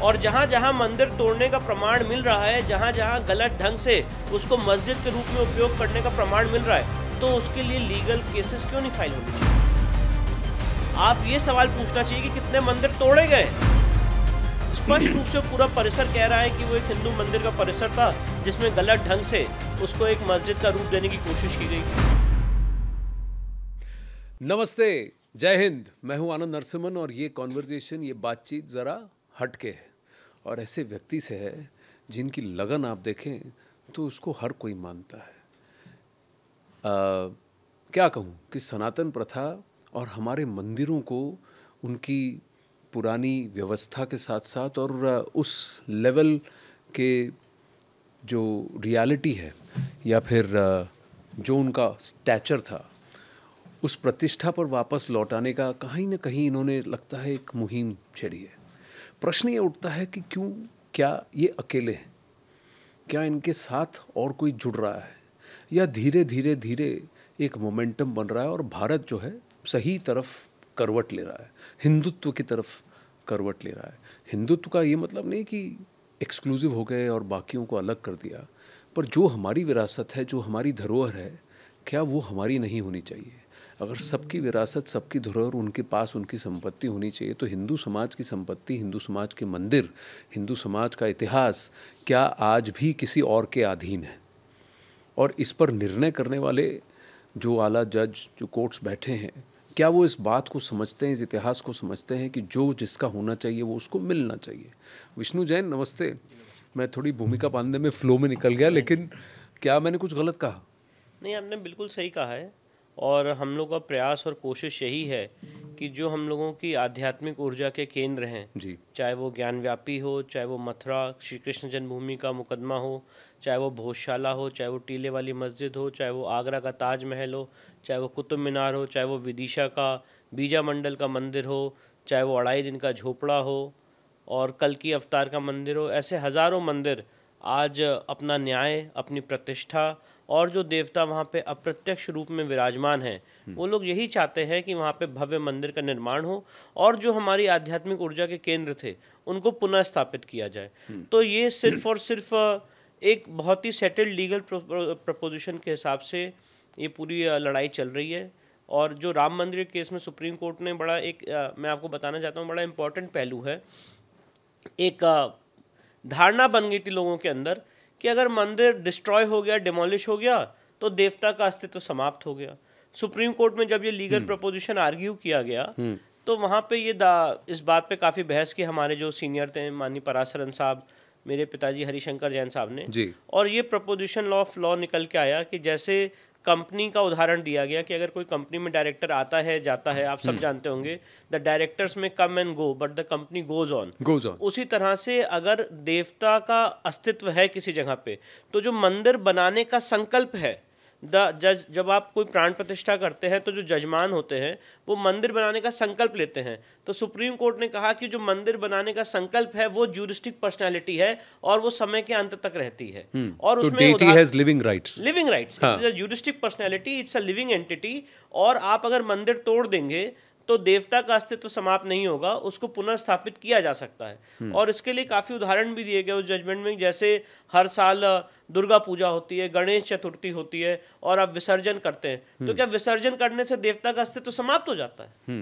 और जहाँ जहाँ मंदिर तोड़ने का प्रमाण मिल रहा है, जहाँ जहाँ गलत ढंग से उसको मस्जिद के रूप में उपयोग करने का प्रमाण मिल रहा है, तो उसके लिए लीगल केसेस क्यों नहीं फाइल होने चाहिए? आप ये सवाल पूछना चाहिए कि कितने मंदिर तोड़े गए। स्पष्ट रूप से पूरा परिसर कह रहा है कि वो एक हिंदू मंदिर का परिसर था जिसमें गलत ढंग से उसको एक मस्जिद का रूप देने की कोशिश की गई। नमस्ते, जय हिंद। मैं हूं आनंद नरसिम्हन और ये कॉन्वर्जेशन, ये बातचीत ज़रा हटके है और ऐसे व्यक्ति से है जिनकी लगन आप देखें तो उसको हर कोई मानता है। क्या कहूँ कि सनातन प्रथा और हमारे मंदिरों को उनकी पुरानी व्यवस्था के साथ साथ और उस लेवल के जो रियलिटी है या फिर जो उनका स्टैचर था उस प्रतिष्ठा पर वापस लौटाने का कहीं ना कहीं इन्होंने लगता है एक मुहिम छेड़ी है। प्रश्न ये उठता है कि क्यों, क्या ये अकेले हैं? क्या इनके साथ और कोई जुड़ रहा है या धीरे धीरे धीरे एक मोमेंटम बन रहा है और भारत जो है सही तरफ करवट ले रहा है, हिंदुत्व की तरफ करवट ले रहा है। हिंदुत्व का ये मतलब नहीं कि एक्सक्लूसिव हो गए और बाकियों को अलग कर दिया, पर जो हमारी विरासत है, जो हमारी धरोहर है, क्या वो हमारी नहीं होनी चाहिए? अगर सबकी विरासत, सबकी धरोहर उनके पास उनकी संपत्ति होनी चाहिए, तो हिंदू समाज की संपत्ति, हिंदू समाज के मंदिर, हिंदू समाज का इतिहास क्या आज भी किसी और के अधीन है? और इस पर निर्णय करने वाले जो आला जज, जो कोर्ट्स बैठे हैं, क्या वो इस बात को समझते हैं, इस इतिहास को समझते हैं कि जो जिसका होना चाहिए वो उसको मिलना चाहिए? विष्णु जैन, नमस्ते। मैं थोड़ी भूमिका बांधने में फ्लो में निकल गया, लेकिन क्या मैंने कुछ गलत कहा? नहीं, आपने बिल्कुल सही कहा है। और हम लोग का प्रयास और कोशिश यही है कि जो हम लोगों की आध्यात्मिक ऊर्जा के केंद्र हैं जी, चाहे वो ज्ञानव्यापी हो, चाहे वो मथुरा श्री कृष्ण जन्मभूमि का मुकदमा हो, चाहे वो भोजशाला हो, चाहे वो टीले वाली मस्जिद हो, चाहे वो आगरा का ताजमहल हो, चाहे वो कुतुब मीनार हो, चाहे वो विदिशा का बीजा मंडल का मंदिर हो, चाहे वो अढ़ाई दिन का झोपड़ा हो और कल की अवतार का मंदिर हो, ऐसे हज़ारों मंदिर आज अपना न्याय, अपनी प्रतिष्ठा और जो देवता वहाँ पे अप्रत्यक्ष रूप में विराजमान हैं, वो लोग यही चाहते हैं कि वहाँ पे भव्य मंदिर का निर्माण हो और जो हमारी आध्यात्मिक ऊर्जा के केंद्र थे उनको पुनः स्थापित किया जाए। तो ये सिर्फ और सिर्फ एक बहुत ही सेटल्ड लीगल प्रपोजिशन के हिसाब से ये पूरी लड़ाई चल रही है। और जो राम मंदिर केस में सुप्रीम कोर्ट ने बड़ा एक मैं आपको बताना चाहता हूँ, बड़ा इम्पोर्टेंट पहलू है। एक धारणा बन गई थी लोगों के अंदर कि अगर मंदिर डिस्ट्रॉय हो गया, डिमोलिश हो गया, तो देवता का अस्तित्व समाप्त हो गया। सुप्रीम कोर्ट में जब ये लीगल प्रपोजिशन आर्ग्यू किया गया तो वहाँ पे ये इस बात पे काफ़ी बहस की हमारे जो सीनियर थे, माननीय पराशरन साहब, मेरे पिताजी हरिशंकर जैन साहब ने जी। और ये प्रपोजिशन ऑफ लॉ निकल के आया कि जैसे कंपनी का उदाहरण दिया गया कि अगर कोई कंपनी में डायरेक्टर आता है, जाता है, आप सब जानते होंगे, द डायरेक्टर्स में come and go but the company goes on. उसी तरह से अगर देवता का अस्तित्व है किसी जगह पे, तो जो मंदिर बनाने का संकल्प है, जज, जब आप कोई प्राण प्रतिष्ठा करते हैं तो जो जजमान होते हैं वो मंदिर बनाने का संकल्प लेते हैं। तो सुप्रीम कोर्ट ने कहा कि जो मंदिर बनाने का संकल्प है वो ज्यूरिस्टिक पर्सनालिटी है और वो समय के अंत तक रहती है। और तो उसमें deity has living rights. Living rights, it's a juristic personality, it's a living entity. और आप अगर मंदिर तोड़ देंगे तो देवता का अस्तित्व समाप्त नहीं होगा, उसको पुनर्स्थापित किया जा सकता है। और इसके लिए काफ़ी उदाहरण भी दिए गए उस जजमेंट में, जैसे हर साल दुर्गा पूजा होती है, गणेश चतुर्थी होती है और आप विसर्जन करते हैं, तो क्या विसर्जन करने से देवता का अस्तित्व समाप्त हो जाता है?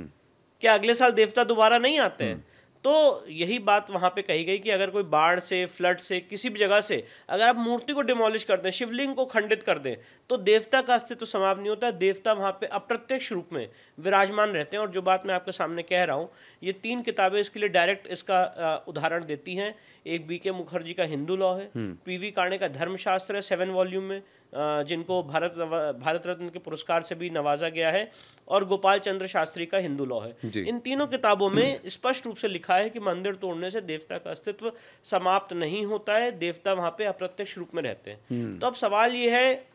क्या अगले साल देवता दोबारा नहीं आते हैं? तो यही बात वहाँ पे कही गई कि अगर कोई बाढ़ से, फ्लड से, किसी भी जगह से अगर आप मूर्ति को डिमोलिश कर दें, शिवलिंग को खंडित कर दें, तो देवता का अस्तित्व समाप्त नहीं होता। देवता वहाँ पे अप्रत्यक्ष रूप में विराजमान रहते हैं। और जो बात मैं आपके सामने कह रहा हूँ, ये 3 किताबें इसके लिए डायरेक्ट इसका उदाहरण देती हैं। एक बीके मुखर्जी का हिंदू लॉ है, पीवी काणे का धर्मशास्त्र है 7 वॉल्यूम में, जिनको भारत रत्न के पुरस्कार से भी नवाजा गया है, और गोपाल चंद्र शास्त्री का हिंदू लॉ है। इन तीनों किताबों में स्पष्ट रूप से लिखा है कि मंदिर तोड़ने से देवता का अस्तित्व समाप्त नहीं होता है, देवता वहां पे अप्रत्यक्ष रूप में रहते हैं। तो अब सवाल ये है,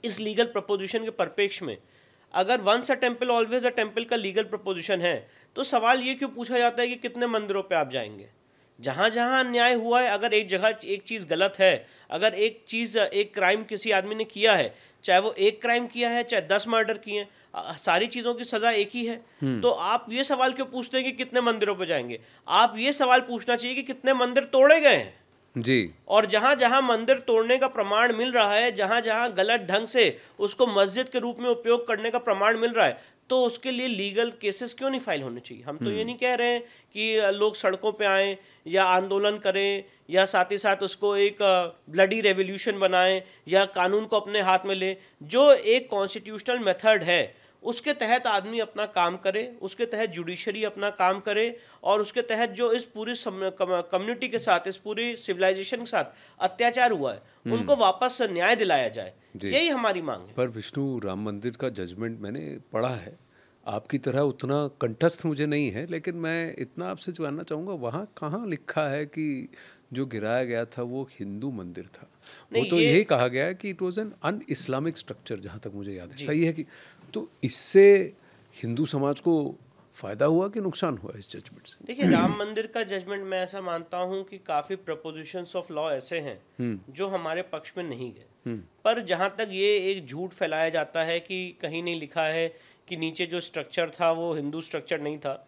इस लीगल प्रपोजिशन के परिप्रेक्ष्य में अगर once a temple always a temple का लीगल प्रपोजिशन है, तो सवाल ये क्यों पूछा जाता है कि कितने मंदिरों पे आप जाएंगे? जहाँ जहाँ अन्याय हुआ है, अगर एक जगह एक चीज़ गलत है, अगर एक क्राइम किसी आदमी ने किया है, चाहे वो एक क्राइम किया है, चाहे 10 मर्डर किए हैं, सारी चीजों की सजा एक ही है। तो आप ये सवाल क्यों पूछते हैं कि कितने मंदिरों पे जाएंगे? आप ये सवाल पूछना चाहिए कि कितने मंदिर तोड़े गए हैं जी। और जहां जहां मंदिर तोड़ने का प्रमाण मिल रहा है, जहां जहां गलत ढंग से उसको मस्जिद के रूप में उपयोग करने का प्रमाण मिल रहा है, तो उसके लिए लीगल केसेस क्यों नहीं फाइल होने चाहिए? हम तो ये नहीं कह रहे हैं कि लोग सड़कों पे आएं या आंदोलन करें या साथ ही साथ उसको एक ब्लडी रेवोल्यूशन बनाएं या कानून को अपने हाथ में लें। जो एक कॉन्स्टिट्यूशनल मेथड है उसके तहत आदमी अपना काम करे, उसके तहत जुडिशरी अपना काम करे और उसके तहत जो इस पूरी कम्युनिटी के साथ, इस पूरी सिविलाइजेशन के साथ अत्याचार हुआ है उनको वापस से न्याय दिलाया जाए। यही हमारी मांग है। पर विष्णु, राम मंदिर का जजमेंट मैंने पढ़ा है, आपकी तरह उतना कंठस्थ मुझे नहीं है, लेकिन मैं इतना आपसे जानना चाहूँगा, वहाँ कहाँ लिखा है कि जो गिराया गया था वो हिंदू मंदिर था? वो तो यही कहा गया है कि it was an un Islamic structure, जहाँ तक मुझे याद है। सही है कि? तो इससे हिंदू समाज को फायदा हुआ कि नुकसान हुआ इस जजमेंट से? देखिए, राम मंदिर का जजमेंट मैं ऐसा मानता हूँ कि काफ़ी प्रपोजिशंस ऑफ लॉ ऐसे हैं जो हमारे पक्ष में नहीं गए। पर जहाँ तक ये एक झूठ फैलाया जाता है कि कहीं नहीं लिखा है कि नीचे जो स्ट्रक्चर था वो हिंदू स्ट्रक्चर नहीं था,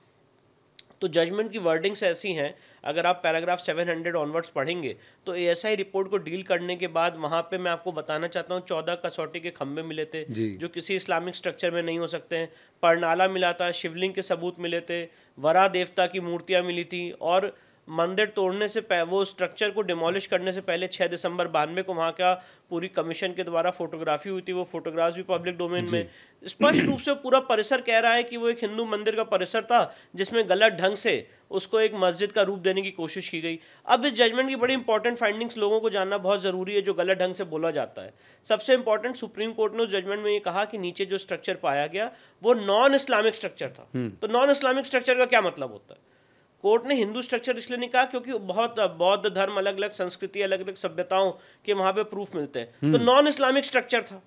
तो जजमेंट की वर्डिंग्स ऐसी हैं। अगर आप पैराग्राफ 700 ऑनवर्ड्स पढ़ेंगे तो एएसआई रिपोर्ट को डील करने के बाद वहाँ पे मैं आपको बताना चाहता हूँ 14 कसौटी के खंभे मिले थे जो किसी इस्लामिक स्ट्रक्चर में नहीं हो सकते हैं। परनाला मिला था, शिवलिंग के सबूत मिले थे, वरा देवता की मूर्तियाँ मिली थी और मंदिर तोड़ने से वो स्ट्रक्चर को डिमोलिश करने से पहले 6 दिसंबर 92 को वहाँ का पूरी कमीशन के द्वारा फोटोग्राफी हुई थी। वो फोटोग्राफ्स भी पब्लिक डोमेन में स्पष्ट रूप से पूरा परिसर कह रहा है कि वो एक हिंदू मंदिर का परिसर था जिसमें गलत ढंग से उसको एक मस्जिद का रूप देने की कोशिश की गई। अब इस जजमेंट की बड़ी इंपॉर्टेंट फाइंडिंग्स लोगों को जानना बहुत ज़रूरी है जो गलत ढंग से बोला जाता है। सबसे इंपॉर्टेंट, सुप्रीम कोर्ट ने उस जजमेंट में ये कहा कि नीचे जो स्ट्रक्चर पाया गया वो नॉन इस्लामिक स्ट्रक्चर था। तो नॉन इस्लामिक स्ट्रक्चर का क्या मतलब होता है? कोर्ट ने हिंदू स्ट्रक्चर इसलिए नहीं कहा क्योंकि बहुत बौद्ध धर्म, अलग अलग संस्कृति, अलग अलग सभ्यताओं के वहां पे प्रूफ मिलते हैं। तो नॉन इस्लामिक स्ट्रक्चर था,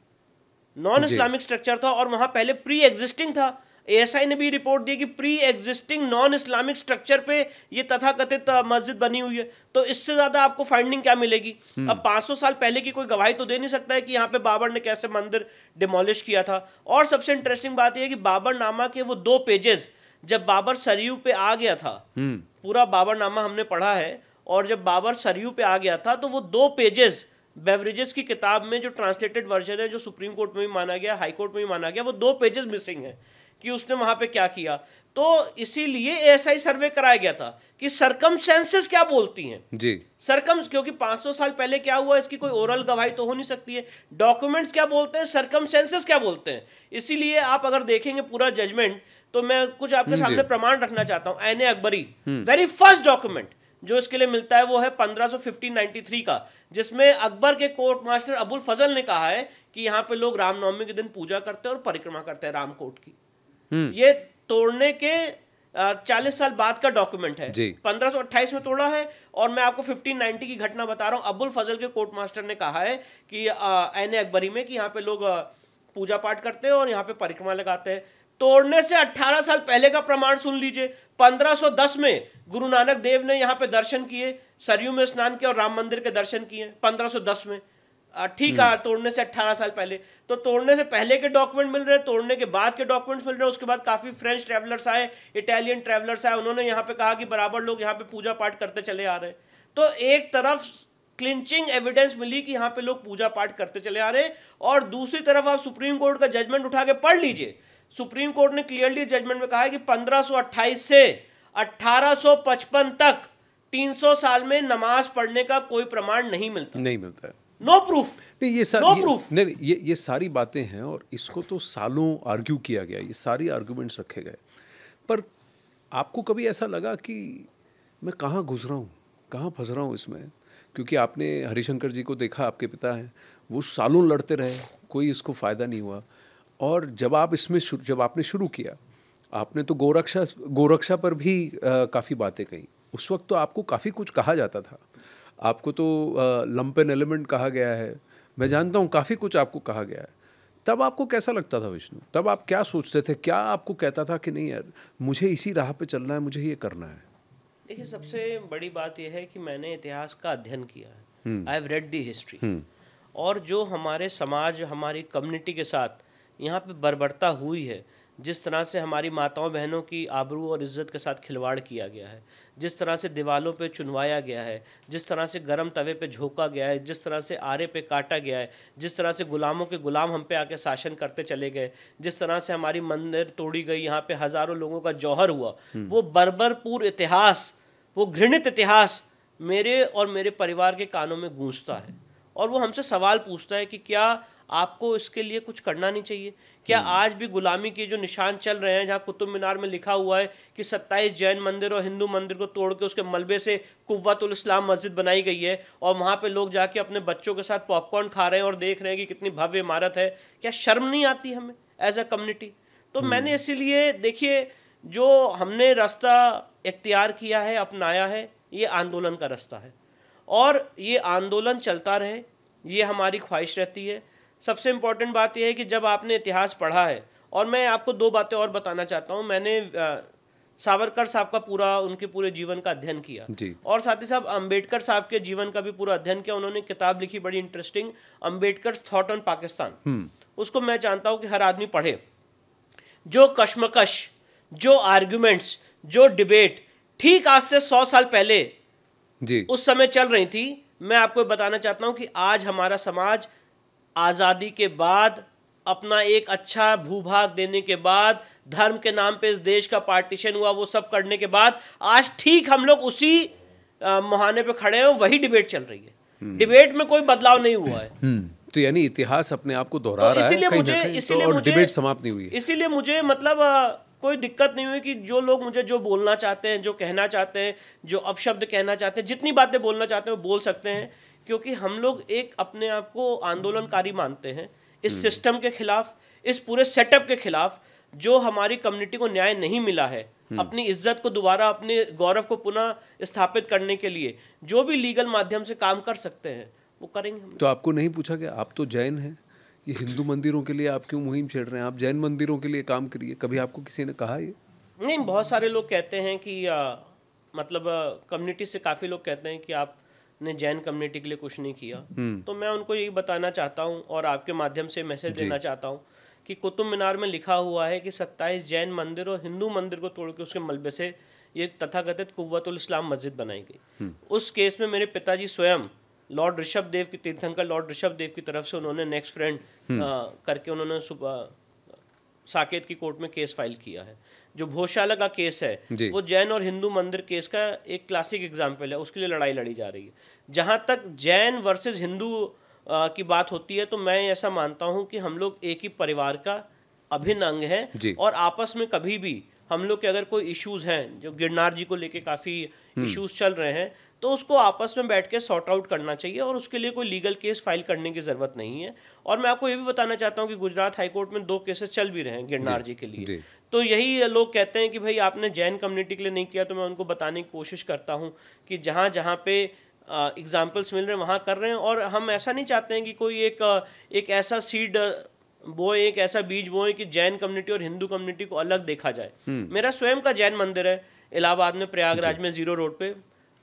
नॉन इस्लामिक स्ट्रक्चर था और वहां पहले प्री एग्जिस्टिंग था। एएसआई ने भी रिपोर्ट दी कि pre existing non Islamic structure पे ये तथाकथित मस्जिद बनी हुई है। तो इससे ज्यादा आपको फाइंडिंग क्या मिलेगी? अब 500 साल पहले की कोई गवाही तो दे नहीं सकता है कि यहाँ पे बाबर ने कैसे मंदिर डिमोलिश किया था। और सबसे इंटरेस्टिंग बात यह है कि बाबरनामा के वो 2 पेजेस जब बाबर सरयू पे आ गया था, पूरा बाबरनामा हमने पढ़ा है, और जब बाबर सरयू पे आ गया था तो वो 2 पेजेस बेवरेजेस की किताब में जो ट्रांसलेटेड वर्जन है, जो सुप्रीम कोर्ट में भी माना गया, हाई कोर्ट में भी माना गया, वो 2 पेजेस मिसिंग है कि उसने वहां पे क्या किया। तो इसीलिए एएसआई सर्वे कराया गया था कि सरकमस्टेंसेस क्या बोलती हैं जी। क्योंकि 500 साल पहले क्या हुआ इसकी कोई ओरल गवाही तो हो नहीं सकती है। डॉक्यूमेंट्स क्या बोलते हैं, सरकमस्टेंसेस क्या बोलते हैं। इसीलिए आप अगर देखेंगे पूरा जजमेंट तो मैं कुछ आपके सामने प्रमाण रखना चाहता हूं। ऐने अकबरी, वेरी फर्स्ट डॉक्यूमेंट जो इसके लिए मिलता है वो है 1593 का, जिसमें अकबर के कोर्ट मास्टर अबुल फजल ने कहा है कि यहाँ पे लोग रामनवमी के दिन पूजा करते हैं और परिक्रमा करते हैं रामकोट की। ये तोड़ने के 40 साल बाद का डॉक्यूमेंट है, 1528 में तोड़ा है। और मैं आपको 1590 की घटना बता रहा हूं। अबुल फजल के कोर्ट मास्टर ने कहा है कि ऐने अकबरी में कि यहाँ पे लोग पूजा पाठ करते हैं और यहाँ पे परिक्रमा लगाते हैं। तोड़ने से 18 साल पहले का प्रमाण सुन लीजिए। 1510 में गुरु नानक देव ने यहाँ पे दर्शन किए, सरयू में स्नान किया और राम मंदिर के दर्शन किए 1510 में। ठीक है, तोड़ने से 18 साल पहले। तो तोड़ने से पहले के डॉक्यूमेंट मिल रहे हैं, तोड़ने के बाद के डॉक्यूमेंट्स मिल रहे हैं। उसके बाद काफी फ्रेंच ट्रैवलर्स आए, इटालियन ट्रैवलर्स आए, उन्होंने यहाँ पे कहा कि बराबर लोग यहाँ पे पूजा पाठ करते चले आ रहे हैं। तो एक तरफ क्लिंचिंग एविडेंस मिली कि यहाँ पे लोग पूजा पाठ करते चले आ रहे हैं, और दूसरी तरफ आप सुप्रीम कोर्ट का जजमेंट उठा के पढ़ लीजिए। सुप्रीम कोर्ट ने क्लियरली जजमेंट में कहा है कि 1528 से 1855 तक 300 साल में नमाज पढ़ने का कोई प्रमाण नहीं मिलता है। No proof. नहीं, ये सारी नहीं, ये सारी बातें हैं और इसको तो सालों आर्ग्यू किया गया, ये सारी आर्गुमेंट्स रखे गए। पर आपको कभी ऐसा लगा कि मैं कहाँ घुस रहा हूँ, कहाँ फंस रहा हूँ इसमें? क्योंकि आपने हरिशंकर जी को देखा, आपके पिता हैं, वो सालों लड़ते रहे, कोई इसको फ़ायदा नहीं हुआ। और जब आप इसमें जब आपने शुरू किया, आपने तो गोरक्षा पर भी काफ़ी बातें कही। उस वक्त तो आपको काफ़ी कुछ कहा जाता था, आपको तो लंपेन एलिमेंट कहा गया है, मैं जानता हूँ काफ़ी कुछ आपको कहा गया है। तब आपको कैसा लगता था विष्णु? तब आप क्या सोचते थे? क्या आपको कहता था कि नहीं यार, मुझे इसी राह पे चलना है, मुझे ये करना है? देखिए, सबसे बड़ी बात यह है कि मैंने इतिहास का अध्ययन किया है। I have read the history. और जो हमारे समाज, हमारी कम्युनिटी के साथ यहाँ पे बर्बरता हुई है, जिस तरह से हमारी माताओं बहनों की आबरू और इज्जत के साथ खिलवाड़ किया गया है, जिस तरह से दीवालों पे चुनवाया गया है, जिस तरह से गरम तवे पे झोंका गया है, जिस तरह से आरे पे काटा गया है, जिस तरह से गुलामों के गुलाम हम पे आके शासन करते चले गए, जिस तरह से हमारी मंदिर तोड़ी गई, यहाँ पे हज़ारों लोगों का जौहर हुआ, वो बर्बरपूर्ण इतिहास, वो घृणित इतिहास मेरे और मेरे परिवार के कानों में गूंजता है। और वो हमसे सवाल पूछता है कि क्या आपको इसके लिए कुछ करना नहीं चाहिए? क्या आज भी गुलामी के जो निशान चल रहे हैं, जहाँ कुतुब मीनार में लिखा हुआ है कि 27 जैन मंदिर और हिंदू मंदिर को तोड़ के उसके मलबे से कुव्वतुल इस्लाम मस्जिद बनाई गई है, और वहाँ पे लोग जाके अपने बच्चों के साथ पॉपकॉर्न खा रहे हैं और देख रहे हैं कि कितनी भव्य इमारत है, क्या शर्म नहीं आती हमें एज अ कम्युनिटी? तो मैंने इसीलिए, देखिए, जो हमने रास्ता इख्तियार किया है, अपनाया है, ये आंदोलन का रास्ता है, और ये आंदोलन चलता रहे, ये हमारी ख्वाहिश रहती है। सबसे इम्पोर्टेंट बात यह है कि जब आपने इतिहास पढ़ा है, और मैं आपको दो बातें और बताना चाहता हूँ। मैंने सावरकर साहब का पूरा, उनके पूरे जीवन का अध्ययन किया जी। और साथ ही साथ अंबेडकर साहब के जीवन का भी पूरा अध्ययन किया। उन्होंने किताब लिखी बड़ी interesting, Ambedkar thought on Pakistan. उसको मैं चाहता हूँ कि हर आदमी पढ़े। जो कश्मकश, जो आर्ग्यूमेंट्स, जो डिबेट ठीक आज से 100 साल पहले जी उस समय चल रही थी, मैं आपको बताना चाहता हूं कि आज हमारा समाज आज़ादी के बाद, अपना एक अच्छा भूभाग देने के बाद, धर्म के नाम पे इस देश का पार्टीशन हुआ, वो सब करने के बाद आज ठीक हम लोग उसी मुहाने पे खड़े हैं, वही डिबेट चल रही है। डिबेट में कोई बदलाव नहीं हुआ है। तो यानी इतिहास अपने आप को दोहरा रहा है कहीं ना कहीं, और डिबेट समाप्त नहीं हुई है। इसीलिए मुझे मतलब कोई दिक्कत नहीं हुई कि जो लोग मुझे जो बोलना चाहते हैं, जो कहना चाहते हैं, जो अपशब्द कहना चाहते हैं, जितनी बातें बोलना चाहते हैं वो बोल सकते हैं, क्योंकि हम लोग एक अपने आप को आंदोलनकारी मानते हैं इस सिस्टम के खिलाफ, इस पूरे सेटअप के खिलाफ, जो हमारी कम्युनिटी को न्याय नहीं मिला है। अपनी इज्जत को दोबारा, अपने गौरव को पुनः स्थापित करने के लिए जो भी लीगल माध्यम से काम कर सकते हैं वो करेंगे हम। तो आपको नहीं पूछा कि आप तो जैन हैं, ये हिंदू मंदिरों के लिए आप क्यों मुहिम छेड़ रहे हैं? आप जैन मंदिरों के लिए काम करिए। कभी आपको किसी ने कहा ये? नहीं, बहुत सारे लोग कहते हैं कि मतलब कम्युनिटी से काफ़ी लोग कहते हैं कि आपने जैन कम्युनिटी के लिए कुछ नहीं किया। तो मैं उनको यही बताना चाहता हूँ और आपके माध्यम से मैसेज देना चाहता हूँ कि कुतुब मीनार में लिखा हुआ है कि 27 जैन मंदिर और हिंदू मंदिर को तोड़ के उसके मलबे से ये तथाकथित कुव्वतुल इस्लाम मस्जिद बनाई गई। उस केस में मेरे पिताजी स्वयं लॉर्ड ऋषभ देव की, तीर्थंकर लॉर्ड ऋषभ देव की तरफ से उन्होंने नेक्स्ट फ्रेंड करके उन्होंने साकेत की कोर्ट में केस फाइल किया है। जो भोजशाला का केस है वो जैन और हिंदू मंदिर केस का एक क्लासिक एग्जाम्पल है, उसके लिए लड़ाई लड़ी जा रही है। जहाँ तक जैन वर्सेस हिंदू की बात होती है, तो मैं ऐसा मानता हूँ कि हम लोग एक ही परिवार का अभिन्न अंग है, और आपस में कभी भी हम लोग के अगर कोई इश्यूज हैं, जो गिरनार जी को लेके काफ़ी इश्यूज चल रहे हैं, तो उसको आपस में बैठ के सॉर्ट आउट करना चाहिए, और उसके लिए कोई लीगल केस फाइल करने की ज़रूरत नहीं है। और मैं आपको ये भी बताना चाहता हूँ कि गुजरात हाईकोर्ट में 2 केसेस चल भी रहे हैं गिरनार जी के लिए। तो यही लोग कहते हैं कि भाई आपने जैन कम्युनिटी के लिए नहीं किया, तो मैं उनको बताने की कोशिश करता हूँ कि जहाँ जहाँ पे एग्जाम्पल्स मिल रहे हैं वहाँ कर रहे हैं। और हम ऐसा नहीं चाहते हैं कि कोई एक ऐसा सीड बोए, एक ऐसा बीज बोए कि जैन कम्युनिटी और हिंदू कम्युनिटी को अलग देखा जाए। मेरा स्वयं का जैन मंदिर है इलाहाबाद में, प्रयागराज में, 0 रोड पे,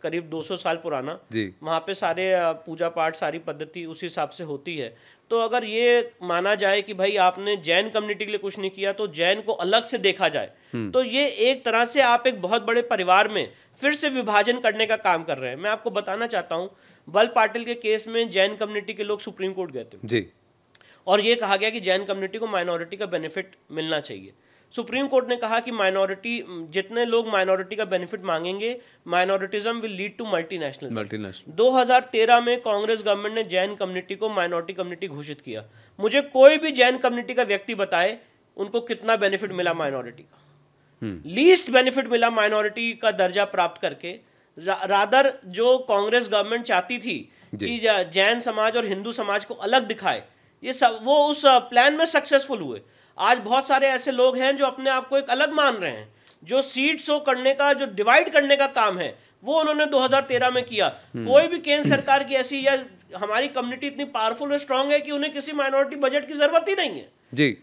करीब 200 साल पुराना। वहाँ पे सारे पूजा पाठ, सारी पद्धति उसी हिसाब से होती है। तो अगर ये माना जाए कि भाई आपने जैन कम्युनिटी के लिए कुछ नहीं किया, तो जैन को अलग से देखा जाए, तो ये एक तरह से आप एक बहुत बड़े परिवार में फिर से विभाजन करने का काम कर रहे हैं। मैं आपको बताना चाहता हूँ, बल पाटिल के केस में जैन कम्युनिटी के लोग सुप्रीम कोर्ट गए थे और ये कहा गया कि जैन कम्युनिटी को माइनॉरिटी का बेनिफिट मिलना चाहिए। सुप्रीम कोर्ट ने कहा कि माइनॉरिटी, जितने लोग माइनॉरिटी का बेनिफिट मांगेंगे, माइनॉरिटिज्म विल लीड टू मल्टीनेशनल। 2013 में कांग्रेस गवर्नमेंट ने जैन कम्युनिटी को माइनॉरिटी कम्युनिटी घोषित किया। मुझे कोई भी जैन कम्युनिटी का व्यक्ति बताए उनको कितना बेनिफिट मिला माइनॉरिटी का। लीस्ट बेनिफिट मिला माइनॉरिटी का दर्जा प्राप्त करके। रादर जो कांग्रेस गवर्नमेंट चाहती थी कि जैन समाज और हिंदू समाज को अलग दिखाए, ये सब वो उस प्लान में सक्सेसफुल हुए। आज बहुत सारे ऐसे लोग हैं जो अपने आप को एक अलग मान रहे हैं। जो सीट शो करने का, जो डिवाइड करने का काम है, वो उन्होंने 2013 में किया। कोई भी केंद्र सरकार की ऐसी, या हमारी कम्युनिटी इतनी पावरफुल और स्ट्रांग है कि उन्हें किसी माइनॉरिटी बजट की जरूरत ही नहीं है जी।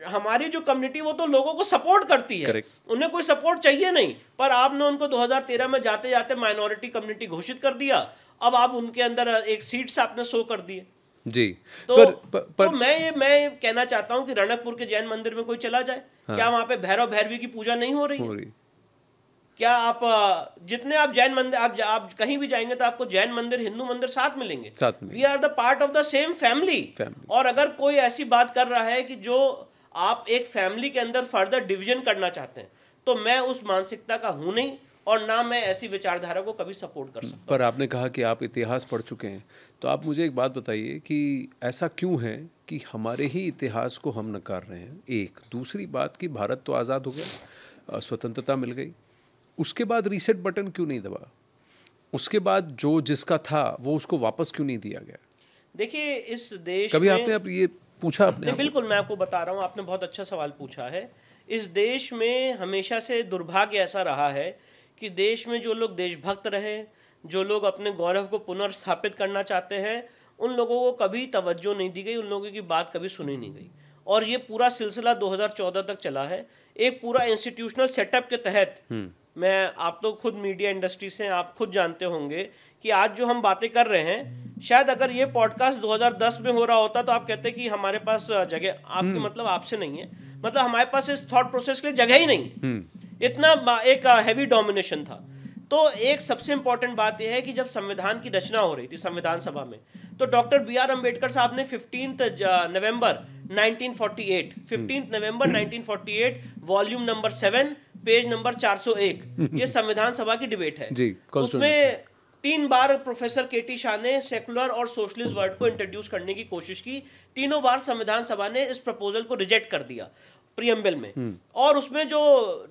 हमारी जो कम्युनिटी वो तो लोगों को सपोर्ट करती है, उन्हें कोई सपोर्ट चाहिए नहीं। पर आपने उनको 2013 में जाते जाते माइनॉरिटी कम्युनिटी घोषित कर दिया। अब आप उनके अंदर एक सीट्स आपने शो कर दिए। जी। तो पर मैं कहना चाहता हूं कि रणकपुर के जैन मंदिर में कोई चला जाए, क्या वहां पे भैरव भैरवी की पूजा नहीं हो रही है? क्या आप जितने आप जैन मंदिर आप कहीं भी जाएंगे तो आपको जैन मंदिर हिंदू मंदिर साथ मिलेंगे। We are the part of the same family. और अगर कोई ऐसी बात कर रहा है कि जो आप एक फैमिली के अंदर फर्दर डिवीजन करना चाहते हैं, तो मैं उस मानसिकता का हूं नहीं, और ना मैं ऐसी विचारधारा को कभी सपोर्ट कर सकता। पर आपने कहा कि आप इतिहास पढ़ चुके हैं, तो आप मुझे एक बात बताइए कि ऐसा क्यों है कि हमारे ही इतिहास को हम नकार रहे हैं? एक दूसरी बात कि भारत तो आज़ाद हो गया, स्वतंत्रता मिल गई, उसके बाद रीसेट बटन क्यों नहीं दबा? उसके बाद जो जिसका था वो उसको वापस क्यों नहीं दिया गया? देखिए, इस देश कभी में आपने अब ये पूछा अपने? बिल्कुल, मैं आपको बता रहा हूँ, आपने बहुत अच्छा सवाल पूछा है। इस देश में हमेशा से दुर्भाग्य ऐसा रहा है कि देश में जो लोग देशभक्त रहे, जो लोग अपने गौरव को पुनर्स्थापित करना चाहते हैं, उन लोगों को कभी तवज्जो नहीं दी गई, उन लोगों की बात कभी सुनी नहीं गई। और ये पूरा सिलसिला 2014 तक चला है, एक पूरा इंस्टीट्यूशनल सेटअप के तहत। आप तो खुद मीडिया इंडस्ट्री से, आप खुद जानते होंगे कि आज जो हम बातें कर रहे हैं, शायद अगर ये पॉडकास्ट 2010 में हो रहा होता तो आप कहते कि हमारे पास जगह, आपके मतलब आपसे नहीं है, मतलब हमारे पास इस थॉट प्रोसेस के लिए जगह ही नहीं, इतना एक हैवी डोमिनेशन था। तो एक सबसे इंपॉर्टेंट बात यह है कि जब संविधान की रचना हो रही थी संविधान सभा में, तो डॉक्टर B.R. अम्बेडकर साहब ने 15 नवंबर 1948 वॉल्यूम नंबर 7 पेज नंबर 401, ये संविधान सभा की डिबेट है जी, उसमें 3 बार प्रोफेसर केटी शाह ने सेकुलर और सोशलिस्ट वर्ड को इंट्रोड्यूस करने की कोशिश की। तीनों बार संविधान सभा ने इस प्रपोजल को रिजेक्ट कर दिया प्रीएम्बल में। और उसमें जो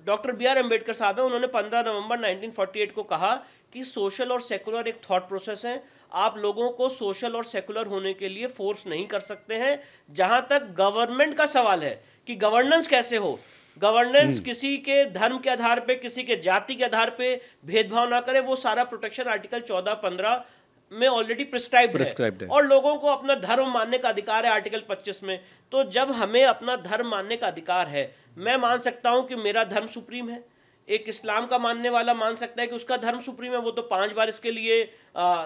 डॉक्टर B.R. अम्बेडकर साहब है, उन्होंने 15 नवंबर 1948 को कहा कि सोशल और सेकुलर एक थॉट प्रोसेस है, आप लोगों को सोशल और सेकुलर होने के लिए फोर्स नहीं कर सकते हैं। जहां तक गवर्नमेंट का सवाल है कि गवर्नेंस कैसे हो, गवर्नेंस किसी के धर्म के आधार पे, किसी के जाति के आधार पे भेदभाव ना करे, वो सारा प्रोटेक्शन आर्टिकल 14-15 में ऑलरेडी प्रिस्क्राइब्ड है। और लोगों को अपना धर्म मानने का अधिकार है आर्टिकल 25 में। तो जब हमें अपना धर्म मानने का अधिकार है, मैं मान सकता हूं कि मेरा धर्म सुप्रीम है, एक इस्लाम का मानने वाला मान सकता है कि उसका धर्म सुप्रीम है, वो तो 5 बार इसके लिए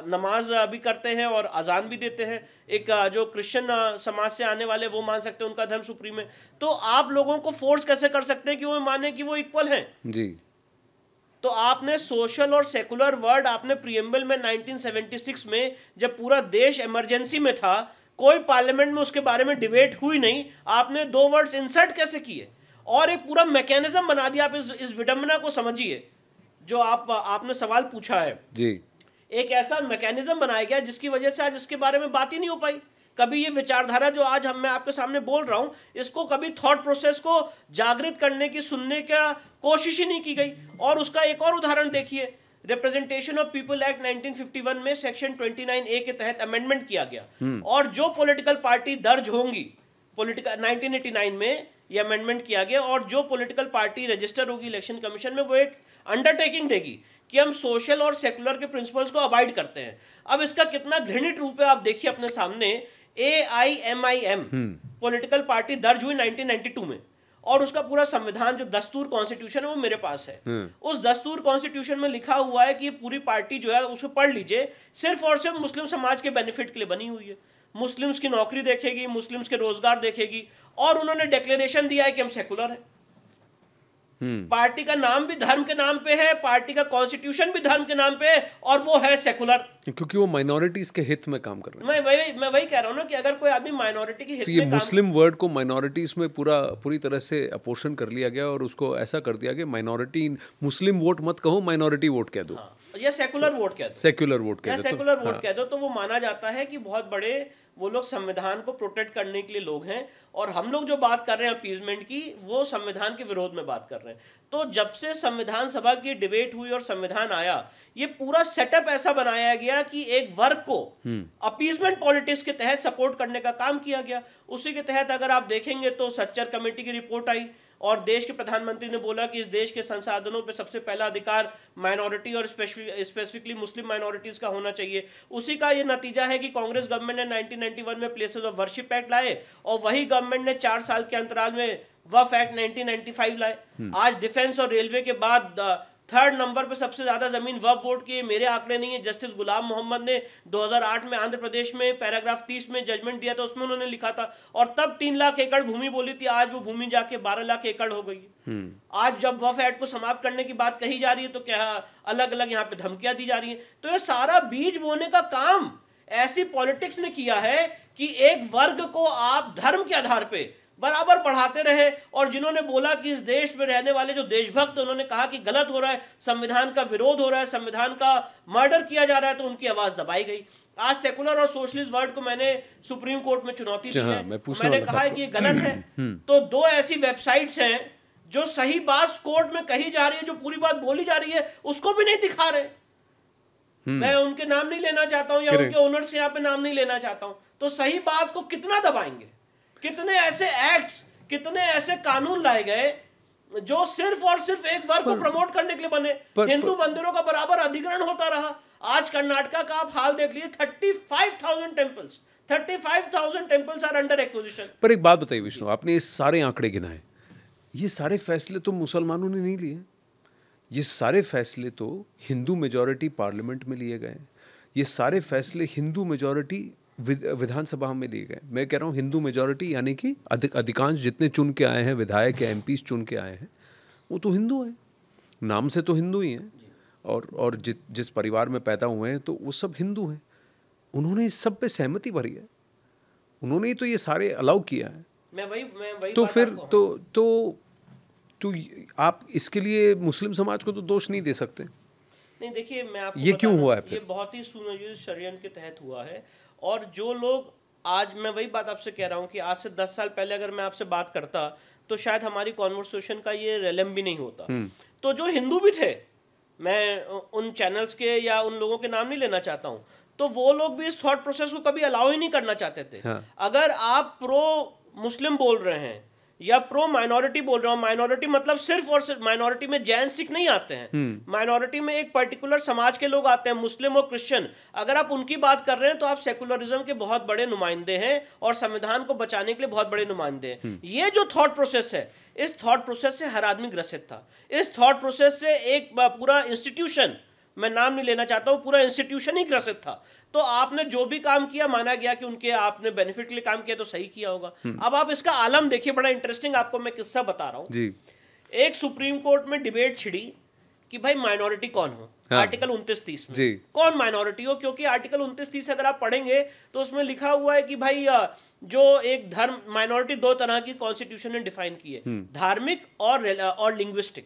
नमाज भी करते हैं और अजान भी देते हैं। एक जो क्रिश्चियन समाज से आने वाले, वो मान सकते हैं उनका धर्म सुप्रीम है। तो आप लोगों को फोर्स कैसे कर सकते हैं कि वो माने कि वो इक्वल हैं? जी। तो आपने सोशल और सेकुलर वर्ड आपने प्रीएम्बल में 1976 में, जब पूरा देश इमरजेंसी में था, कोई पार्लियामेंट में उसके बारे में डिबेट हुई नहीं, आपने 2 वर्ड्स इंसर्ट कैसे किए और एक पूरा मैकेनिज्म बना दिया। आप इस विडंबना को समझिए जो आपने सवाल पूछा है जी। एक ऐसा मैकेनिज्म बनाया गया जिसकी वजह से आज इसके बारे में बात ही नहीं हो पाई। कभी ये विचारधारा जो आज मैं आपके सामने बोल रहा हूं, इसको कभी थॉट प्रोसेस को जागृत करने की, सुनने का कोशिश ही नहीं की गई। और उसका एक और उदाहरण देखिए, रिप्रेजेंटेशन ऑफ पीपल एक्ट 1951 में सेक्शन 29A के तहत अमेंडमेंट किया गया, और जो पॉलिटिकल पार्टी दर्ज होंगी, पॉलिटिकल 1989 में ये अमेंडमेंट किया गया, और जो पॉलिटिकल पार्टी रजिस्टर होगी इलेक्शन कमीशन में, वो एक अंडरटेकिंग देगी कि हम सोशल और सेकुलर के प्रिंसिपल्स को अवॉइड करते हैं। अब इसका कितना घृणित रूप है आप देखिए अपने सामने। AIMIM पॉलिटिकल पार्टी दर्ज हुई 1992 में, और उसका पूरा संविधान जो दस्तूर कॉन्स्टिट्यूशन है वो मेरे पास है। उस दस्तूर कॉन्स्टिट्यूशन में लिखा हुआ है कि ये पूरी पार्टी जो है, उसको पढ़ लीजिए, सिर्फ और सिर्फ मुस्लिम समाज के बेनिफिट के लिए बनी हुई है। मुस्लिम्स की नौकरी देखेगी, मुस्लिम्स के रोजगार देखेगी, और उन्होंने डिक्लेरेशन दिया है कि हम सेकुलर हैं। पार्टी का नाम भी धर्म के नाम पे है, पार्टी का कॉन्स्टिट्यूशन भी धर्म के नाम पे है, और वो है सेकुलर, क्योंकि वो माइनॉरिटीज के हित में काम कर रहे हैं। मैं वही कह रहा हूँ ना कि अगर कोई आदमी माइनॉरिटी के हित तो ये मुस्लिम वर्ड को माइनॉरिटीज में पूरी तरह से अपोषण कर लिया गया, और उसको ऐसा कर दिया कि माइनॉरिटी, मुस्लिम वोट मत कहो, माइनॉरिटी वोट कह दो, या सेकुलर वोट कह दो, सेक्युलर वोट कह दो, सेकुलर वोट कह दो। तो वो माना जाता है कि बहुत बड़े वो लोग संविधान को प्रोटेक्ट करने के लिए लोग हैं, और हम लोग जो बात कर रहे हैं अपीजमेंट की, वो संविधान के विरोध में बात कर रहे हैं। तो जब से संविधान सभा की डिबेट हुई और संविधान आया, ये पूरा सेटअप ऐसा बनाया गया कि एक वर्ग को अपीजमेंट पॉलिटिक्स के तहत सपोर्ट करने का काम किया गया। उसी के तहत अगर आप देखेंगे तो सच्चर कमेटी की रिपोर्ट आई, और देश के प्रधानमंत्री ने बोला कि इस देश के संसाधनों पे सबसे पहला अधिकार माइनॉरिटी और स्पेसिफिकली मुस्लिम माइनॉरिटीज का होना चाहिए। उसी का ये नतीजा है कि कांग्रेस गवर्नमेंट ने 1991 में प्लेसेस ऑफ वर्शिप एक्ट लाए, और वही गवर्नमेंट ने 4 साल के अंतराल में वफ एक्ट 1995 लाए। आज डिफेंस और रेलवे के बाद 3rd नंबर पे सबसे ज्यादा जमीन वक्फ बोर्ड की, मेरे आंकड़े नहीं है, जस्टिस गुलाम मोहम्मद ने 2008 में आंध्र प्रदेश में पैराग्राफ 30 में जजमेंट दिया था, उसमें उन्होंने लिखा था, और तब 3 लाख एकड़ भूमि बोली थी, आज वो भूमि जाके 12 लाख एकड़ हो गई है। आज जब वक्फ एक्ट को समाप्त करने की बात कही जा रही है तो क्या अलग अलग यहाँ पे धमकियां दी जा रही है। तो ये सारा बीज बोने का काम ऐसी पॉलिटिक्स ने किया है कि एक वर्ग को आप धर्म के आधार पे बराबर बढ़ाते रहे, और जिन्होंने बोला कि इस देश में रहने वाले जो देशभक्त, उन्होंने कहा कि गलत हो रहा है, संविधान का विरोध हो रहा है, संविधान का मर्डर किया जा रहा है, तो उनकी आवाज दबाई गई। आज सेकुलर और सोशलिस्ट वर्ड को मैंने सुप्रीम कोर्ट में चुनौती दी है, मैंने कहा है कि ये गलत है। तो 2 ऐसी वेबसाइट्स हैं जो सही बात कोर्ट में कही जा रही है, जो पूरी बात बोली जा रही है उसको भी नहीं दिखा रहे। मैं उनके नाम नहीं लेना चाहता हूं या उनके ओनर्स के यहाँ पे नाम नहीं लेना चाहता हूं। तो सही बात को कितना दबाएंगे? कितने ऐसे एक्ट्स, कितने ऐसे कानून लाए गए जो सिर्फ और सिर्फ एक वर्ग को प्रमोट करने के लिए बने। हिंदू मंदिरों का बराबर अधिग्रहण होता रहा। आज कर्नाटका का आप हाल देख लीजिए, 35,000 टेम्पल्स आर अंडर एक्विजिशन। पर एक बात बताइए विष्णु, आपने ये सारे आंकड़े गिनाए, ये सारे फैसले तो मुसलमानों ने नहीं लिए, ये सारे फैसले तो हिंदू मेजॉरिटी पार्लियामेंट में लिए गए, ये सारे फैसले हिंदू मेजॉरिटी विधानसभा में लिए गए। मैं कह रहा हूँ हिंदू मेजॉरिटी यानी कि अधिकांश जितने चुन के आए हैं विधायक या एमपीज चुन के आए हैं वो तो हिंदू हैं, नाम से तो हिंदू ही हैं, और जिस परिवार में पैदा हुए हैं तो वो सब हिंदू हैं। उन्होंने इस सब पे सहमति भरी है, उन्होंने ही तो ये सारे अलाउ किया है। मैं वही तो फिर तो आप इसके लिए मुस्लिम समाज को तो दोष नहीं दे सकते। नहीं, देखिए मैं आपको ये क्यों हुआ है फिर? ये बहुत ही सुनियोजित षड्यंत्र के तहत हुआ है। और जो लोग आज, मैं वही बात आपसे कह रहा हूँ कि आज से 10 साल पहले अगर मैं आपसे बात करता तो शायद हमारी कॉन्वर्सेशन का ये रेलम भी नहीं होता। तो जो हिंदू भी थे, मैं उन चैनल्स के या उन लोगों के नाम नहीं लेना चाहता हूँ, तो वो लोग भी इस थॉट प्रोसेस को कभी अलाउ ही नहीं करना चाहते थे। हाँ। अगर आप प्रो मुस्लिम बोल रहे हैं या प्रो माइनॉरिटी बोल रहे हो, माइनॉरिटी मतलब सिर्फ और सिर्फ माइनॉरिटी में जैन सिख नहीं आते हैं, माइनॉरिटी में एक पर्टिकुलर समाज के लोग आते हैं, मुस्लिम और क्रिश्चियन। अगर आप उनकी बात कर रहे हैं तो आप सेकुलरिज्म के बहुत बड़े नुमाइंदे हैं और संविधान को बचाने के लिए बहुत बड़े नुमाइंदे हैं। ये जो थॉट प्रोसेस है, इस थॉट प्रोसेस से हर आदमी ग्रसित था। इस थॉट प्रोसेस से एक पूरा इंस्टीट्यूशन, मैं नाम नहीं लेना चाहता हूं, पूरा इंस्टीट्यूशन ही ग्रसित था। तो आपने जो भी काम किया माना गया कि उनके आपने बेनिफिट के लिए काम किया तो सही किया होगा। अब आप इसका आलम देखिए, बड़ा इंटरेस्टिंग आपको मैं किस्सा बता रहा हूं जी। एक सुप्रीम कोर्ट में डिबेट छिड़ी कि भाई माइनॉरिटी कौन हो। हाँ। आर्टिकल 29-30 में जी। कौन माइनॉरिटी हो, क्योंकि आर्टिकल 29-30 अगर आप पढ़ेंगे तो उसमें लिखा हुआ है कि भाई जो एक धर्म, माइनॉरिटी 2 तरह की कॉन्स्टिट्यूशन ने डिफाइन की है, धार्मिक और लिंग्विस्टिक।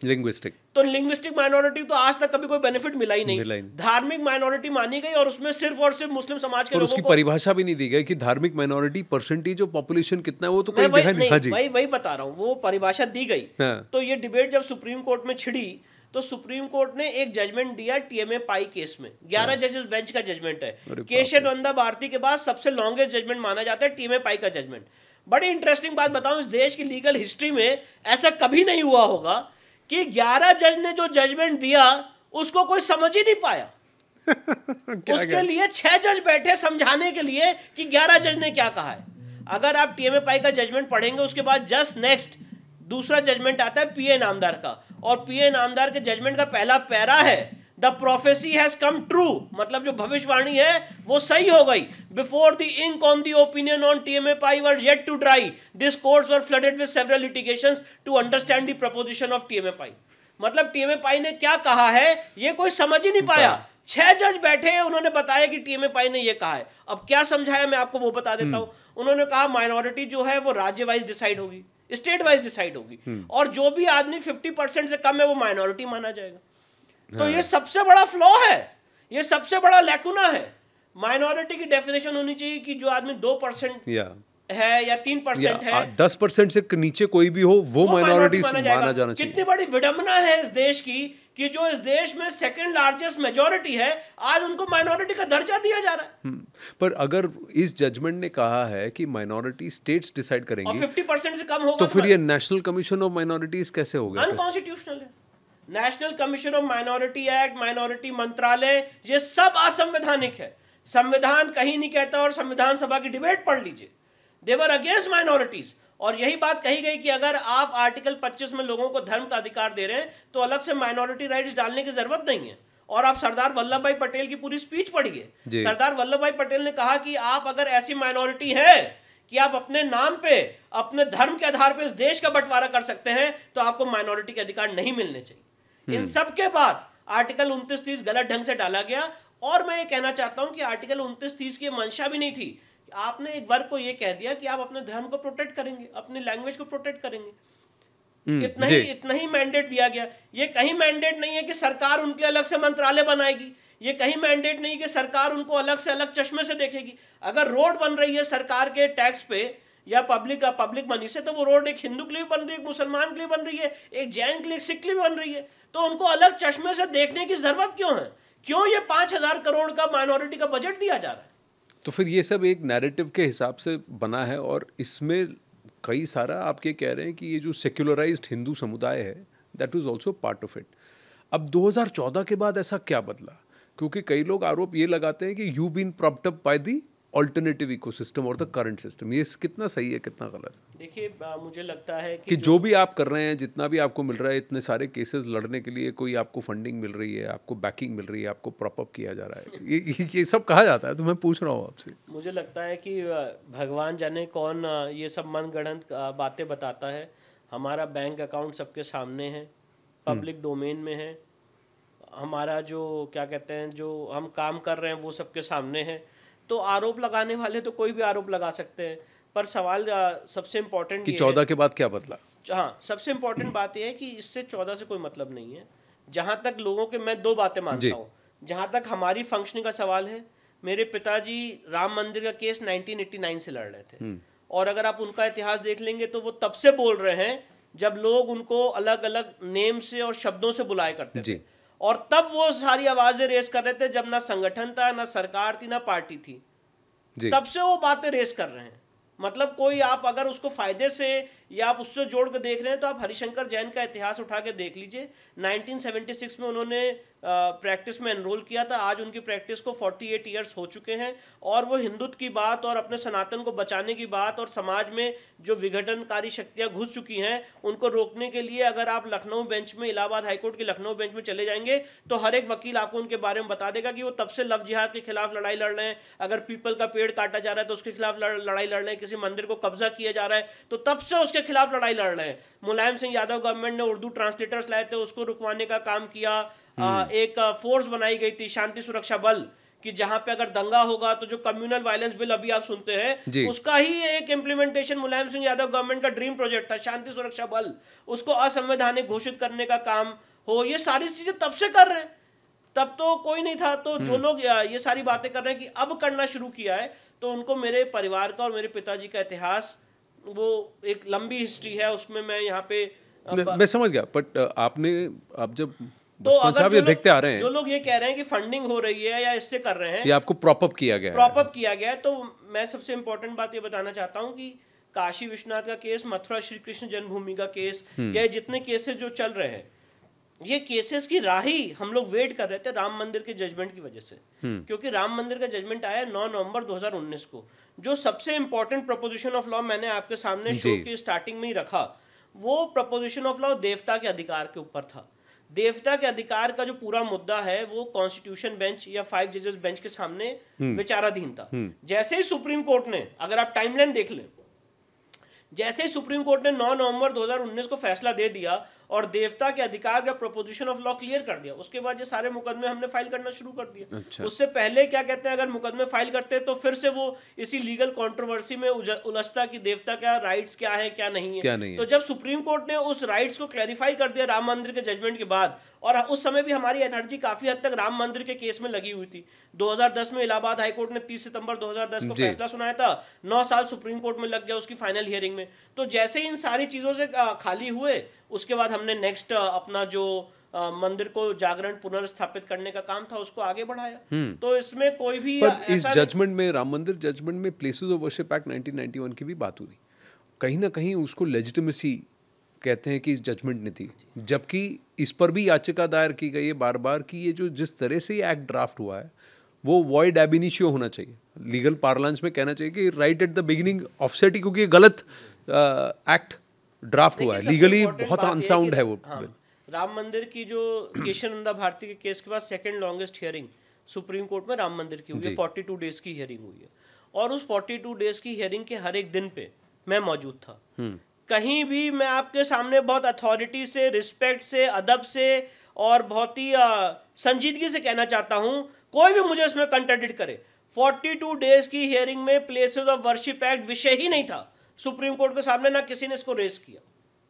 तो लिंग्विस्टिक माइनॉरिटी तो आज तक कभी कोई बेनिफिट मिला ही नहीं। धार्मिक माइनॉरिटी मानी गई और उसमें सिर्फ और सिर्फ मुस्लिम समाज के लोगों को, उसकी परिभाषा भी नहीं दी गई कि धार्मिक माइनॉरिटी परसेंटेज ऑफ पॉपुलेशन कितना है, वो तो कहीं दिखाई नहीं। वही बता रहा हूँ, वो परिभाषा दी गई। तो ये डिबेट जब सुप्रीम कोर्ट में छिड़ी तो सुप्रीम कोर्ट ने एक जजमेंट दिया टीएमए पाई केस में। 11 जजेस बेंच का जजमेंट है। केशव नंदा भारती के बाद सबसे लॉन्गेस्ट जजमेंट माना जाता है टीएमए पाई का जजमेंट। बड़ी इंटरेस्टिंग बात बताऊं, इस देश की लीगल हिस्ट्री में ऐसा कभी नहीं हुआ होगा कि 11 जज ने जो जजमेंट दिया उसको कोई समझ ही नहीं पाया। उसके लिए 6 जज बैठे समझाने के लिए कि 11 जज ने क्या कहा है। अगर आप टीएमए पाई का जजमेंट पढ़ेंगे उसके बाद जस्ट नेक्स्ट दूसरा जजमेंट आता है पीए नामदार का, और पीए नामदार के जजमेंट का पहला पैरा है the prophecy has come true, मतलब जो भविष्यवाणी है वो सही हो गई। Before the ink on the opinion on TMA Pai were yet to dry, this courts were flooded with several litigations to understand the proposition of TMA Pai. मतलब टीएमए पाई ने क्या कहा है ये कोई समझ ही नहीं पाया। 6 जज बैठे हैं, उन्होंने बताया कि टीएमए पाई ने ये कहा है। अब क्या समझाया मैं आपको वो बता देता हूं। उन्होंने कहा माइनॉरिटी जो है वो राज्य वाइज डिसाइड होगी, स्टेट वाइज डिसाइड होगी, और जो भी आदमी 50% से कम है वो माइनॉरिटी माना जाएगा। तो ये सबसे बड़ा फ्लॉ है, ये सबसे बड़ा लैकुना है। माइनॉरिटी की डेफिनेशन होनी चाहिए कि जो आदमी 2% है या 3% है, 10% से नीचे कोई भी हो वो माइनॉरिटी माना जाना चाहिए। कितनी बड़ी विडंबना है इस देश की कि जो इस देश में सेकंड लार्जेस्ट मेजॉरिटी है आज उनको माइनॉरिटी का दर्जा दिया जा रहा है। पर अगर इस जजमेंट ने कहा है कि माइनॉरिटी स्टेट्स डिसाइड करेंगी और 50% से कम होगा तो फिर ये नेशनल कमीशन ऑफ माइनॉरिटीज कैसे हो गया? अनकॉन्स्टिट्यूशनल है। National commission of minority act, minority मंत्रालय, ये सब असंवैधानिक है। संविधान कहीं नहीं कहता, और संविधान सभा की डिबेट पढ़ लीजिए, दे वर अगेंस्ट माइनॉरिटीज। और यही बात कही गई कि अगर आप आर्टिकल 25 में लोगों को धर्म का अधिकार दे रहे हैं तो अलग से माइनॉरिटी राइट्स डालने की जरूरत नहीं है। और आप सरदार वल्लभ भाई पटेल की पूरी स्पीच पढ़िए। सरदार वल्लभ भाई पटेल ने कहा कि आप अगर ऐसी माइनॉरिटी है कि आप अपने नाम पे अपने धर्म के आधार पे इस देश का बंटवारा कर सकते हैं तो आपको माइनॉरिटी के अधिकार नहीं मिलने चाहिए। इन सब के बाद आर्टिकल 29-30 गलत ढंग से डाला गया। और मैं ये कहना चाहता हूं कि आर्टिकल 29-30 की मंशा भी नहीं थी। आपने एक वर्ग को ये कह दिया कि आप अपने धर्म को प्रोटेक्ट करेंगे, अपनी लैंग्वेज को प्रोटेक्ट करेंगे। इतना ही मैंडेट दिया गया। ये कहीं मैंडेट नहीं है कि सरकार उनके अलग से मंत्रालय बनाएगी। ये कहीं मैंडेट नहीं कि सरकार उनको अलग से अलग चश्मे से देखेगी। अगर रोड बन रही है सरकार के टैक्स पे या पब्लिक मनी से, तो वो रोड एक हिंदू के लिए बन रही है, एक मुसलमान के लिए बन रही है, एक जैन के लिए, एक सिख के लिए बन रही है। तो उनको अलग चश्मे से देखने की जरूरत क्यों है? क्यों ये 5,000 करोड़ का माइनॉरिटी का बजट दिया जा रहा है? तो फिर ये सब एक नैरेटिव के हिसाब से बना है और इसमें कई सारा आप ये कह रहे हैं कि ये जो सेक्युलराइज्ड हिंदू समुदाय है that was also part of it. अब 2014 के बाद ऐसा क्या बदला? क्योंकि कई लोग आरोप ये लगाते हैं कि you been propped up by the alternative ecosystem और द करंट सिस्टम। ये कितना सही है, कितना गलत है? देखिए, मुझे लगता है कि जो भी आप कर रहे हैं, जितना भी आपको मिल रहा है, इतने सारे केसेस लड़ने के लिए कोई आपको फंडिंग मिल रही है, आपको बैकिंग मिल रही है, आपको प्रॉप अप किया जा रहा है, ये सब कहा जाता है। तो मैं पूछ रहा हूँ आपसे। मुझे लगता है कि भगवान जाने कौन ये सब मनगढ़ंत बातें बताता है। हमारा बैंक अकाउंट सबके सामने है, पब्लिक डोमेन में है। हमारा जो क्या कहते हैं, जो हम काम कर रहे हैं वो सबके सामने है। तो आरोप लगाने वाले तो कोई भी आरोप लगा सकते हैं, पर सवाल सबसे इम्पोर्टेंट कि 14 के बाद क्या बदला? हाँ, सबसे इम्पोर्टेंट बात यह है कि इससे 14 से कोई मतलब नहीं है। जहाँ तक लोगों के, मैं 2 बातें मानता हूँ। जहाँ तक हमारी फंक्शनिंग का सवाल है, मेरे पिताजी राम मंदिर का केस 1989 से लड़ रहे थे। और अगर आप उनका इतिहास देख लेंगे तो वो तब से बोल रहे हैं जब लोग उनको अलग अलग नेम से और शब्दों से बुलाया करते थे। और तब वो सारी आवाजें रेस कर रहे थे जब ना संगठन था, ना सरकार थी, ना पार्टी थी। तब से वो बातें रेस कर रहे हैं। मतलब कोई आप अगर उसको फायदे से या आप उससे जोड़ कर देख रहे हैं तो आप हरिशंकर जैन का इतिहास उठा के देख लीजिए। 1976 में उन्होंने प्रैक्टिस में एनरोल किया था। आज उनकी प्रैक्टिस को 48 ईयर्स हो चुके हैं। और वो हिंदुत्व की बात और अपने सनातन को बचाने की बात और समाज में जो विघटनकारी शक्तियां घुस चुकी हैं उनको रोकने के लिए, अगर आप लखनऊ बेंच में, इलाहाबाद हाईकोर्ट की लखनऊ बेंच में चले जाएंगे तो हर एक वकील आपको उनके बारे में बता देगा कि वो तब से लव जिहाद के खिलाफ लड़ाई लड़ रहे हैं। अगर पीपल का पेड़ काटा जा रहा है तो उसके खिलाफ लड़ाई लड़ रहे हैं। किसी मंदिर को कब्जा किया जा रहा है तो तब से उसके खिलाफ लड़ाई लड़ रहे हैं। मुलायम सिंह यादव गवर्नमेंट ने उर्दू ट्रांसलेटर्स लाए थे, उसको रुकवाने का काम किया। एक फोर्स बनाई गई थी, शांति सुरक्षा बल, कि जहां पे अगर दंगा होगा तो जो कम्युनल वायलेंस बिल अभी आप सुनते हैं उसका ही एक इम्प्लीमेंटेशन मुलायम सिंह यादव गवर्नमेंट का ड्रीम प्रोजेक्ट था, शांति सुरक्षा बल। उसको असंवैधानिक घोषित करने का काम हो, ये सारी चीजें तब से कर रहे हैं। तब तो कोई नहीं था। तो जो लोग ये सारी बातें कर रहे हैं कि अब करना शुरू किया है, तो उनको मेरे परिवार का और मेरे पिताजी का इतिहास, वो एक लंबी हिस्ट्री है, उसमें मैं यहाँ पे मैं समझ गया। बट आप जब तो अगर देखते आ रहे हैं, जो लोग ये कह रहे हैं कि फंडिंग हो रही है या इससे कर रहे हैं, ये आपको प्रॉप अप किया गया है, तो मैं सबसे इंपॉर्टेंट बात ये बताना चाहता हूँ कि काशी विश्वनाथ का केस, मथुरा श्री कृष्ण जन्मभूमि का केस, या जितने केसेस जो चल रहे हैं, ये केसेस की राह ही हम लोग वेट कर रहे थे राम मंदिर के जजमेंट की वजह से। क्योंकि राम मंदिर का जजमेंट आया 9 नवंबर 2019 को। जो सबसे इंपॉर्टेंट प्रपोजिशन ऑफ लॉ मैंने आपके सामने शो की स्टार्टिंग में ही रखा, वो प्रपोजिशन ऑफ लॉ देवता के अधिकार के ऊपर था। देवता के अधिकार का जो पूरा मुद्दा है वो कॉन्स्टिट्यूशन बेंच या 5 जजेस बेंच के सामने विचाराधीन था। जैसे ही सुप्रीम कोर्ट ने, अगर आप टाइमलाइन देख लें, जैसे ही सुप्रीम कोर्ट ने 9 नवंबर 2019 को फैसला दे दिया और देवता के अधिकार का प्रोपोजिशन ऑफ लॉ क्लियर कर दिया, उसके बाद ये सारे मुकदमे हमने फाइल करना शुरू कर दिया। अच्छा। उससे पहले क्या कहते हैं, अगर मुकदमे फाइल करते तो फिर से वो इसी लीगल कंट्रोवर्सी में उलझता कि देवता का राइट्स क्या है, क्या नहीं है। तो जब सुप्रीम कोर्ट ने उस राइट्स को क्लैरिफाई कर दिया राम मंदिर के जजमेंट के बाद, और उस समय भी हमारी एनर्जी काफी हद तक राम मंदिर के केस में लगी हुई थी। 2010 में इलाहाबाद हाईकोर्ट ने 30 सितंबर 2010 को फैसला सुनाया था, 9 साल सुप्रीम कोर्ट में लग गया उसकी फाइनल हियरिंग में। तो जैसे ही इन सारी चीजों से खाली हुए, उसके बाद हमने नेक्स्ट अपना जो मंदिर को जागरण पुनर्स्थापित करने का काम था उसको आगे बढ़ाया। तो इसमें कोई भी इस जजमेंट में, राम मंदिर जजमेंट में प्लेसेस ऑफ वर्शिप एक्ट 1991 की भी बात हुई। कहीं ना कहीं उसको लेजिटिमेसी कहते हैं कि इस जजमेंट ने थी, जबकि इस पर भी याचिका दायर की गई है बार बार कि ये जो जिस तरह से ये एक्ट ड्राफ्ट हुआ है वो वॉइड एब इनिशियो होना चाहिए। लीगल पार्लेंस में कहना चाहिए कि right at the beginning offset ही, क्योंकि ये गलत एक्ट ड्राफ्ट हुआ है, लीगली बहुत अनसाउंड है वो हाँ, बिल। राम मंदिर की जो केशवानंदा भारती के केस के बाद second longest hearing supreme court में राम मंदिर की हुई है, 42 डेज की हियरिंग हुई है। और उस 42 डेज की हियरिंग के हर एक दिन पे मैं मौजूद था। कहीं भी मैं आपके सामने बहुत अथॉरिटी से, रिस्पेक्ट से, अदब से और बहुत ही संजीदगी से कहना चाहता हूं, कोई भी मुझे इसमें कंट्राडिक्ट करे, 42 डेज की हियरिंग में प्लेसेस ऑफ वर्शिप एक्ट विषय ही नहीं था सुप्रीम कोर्ट के सामने, ना किसी ने इसको रेस किया,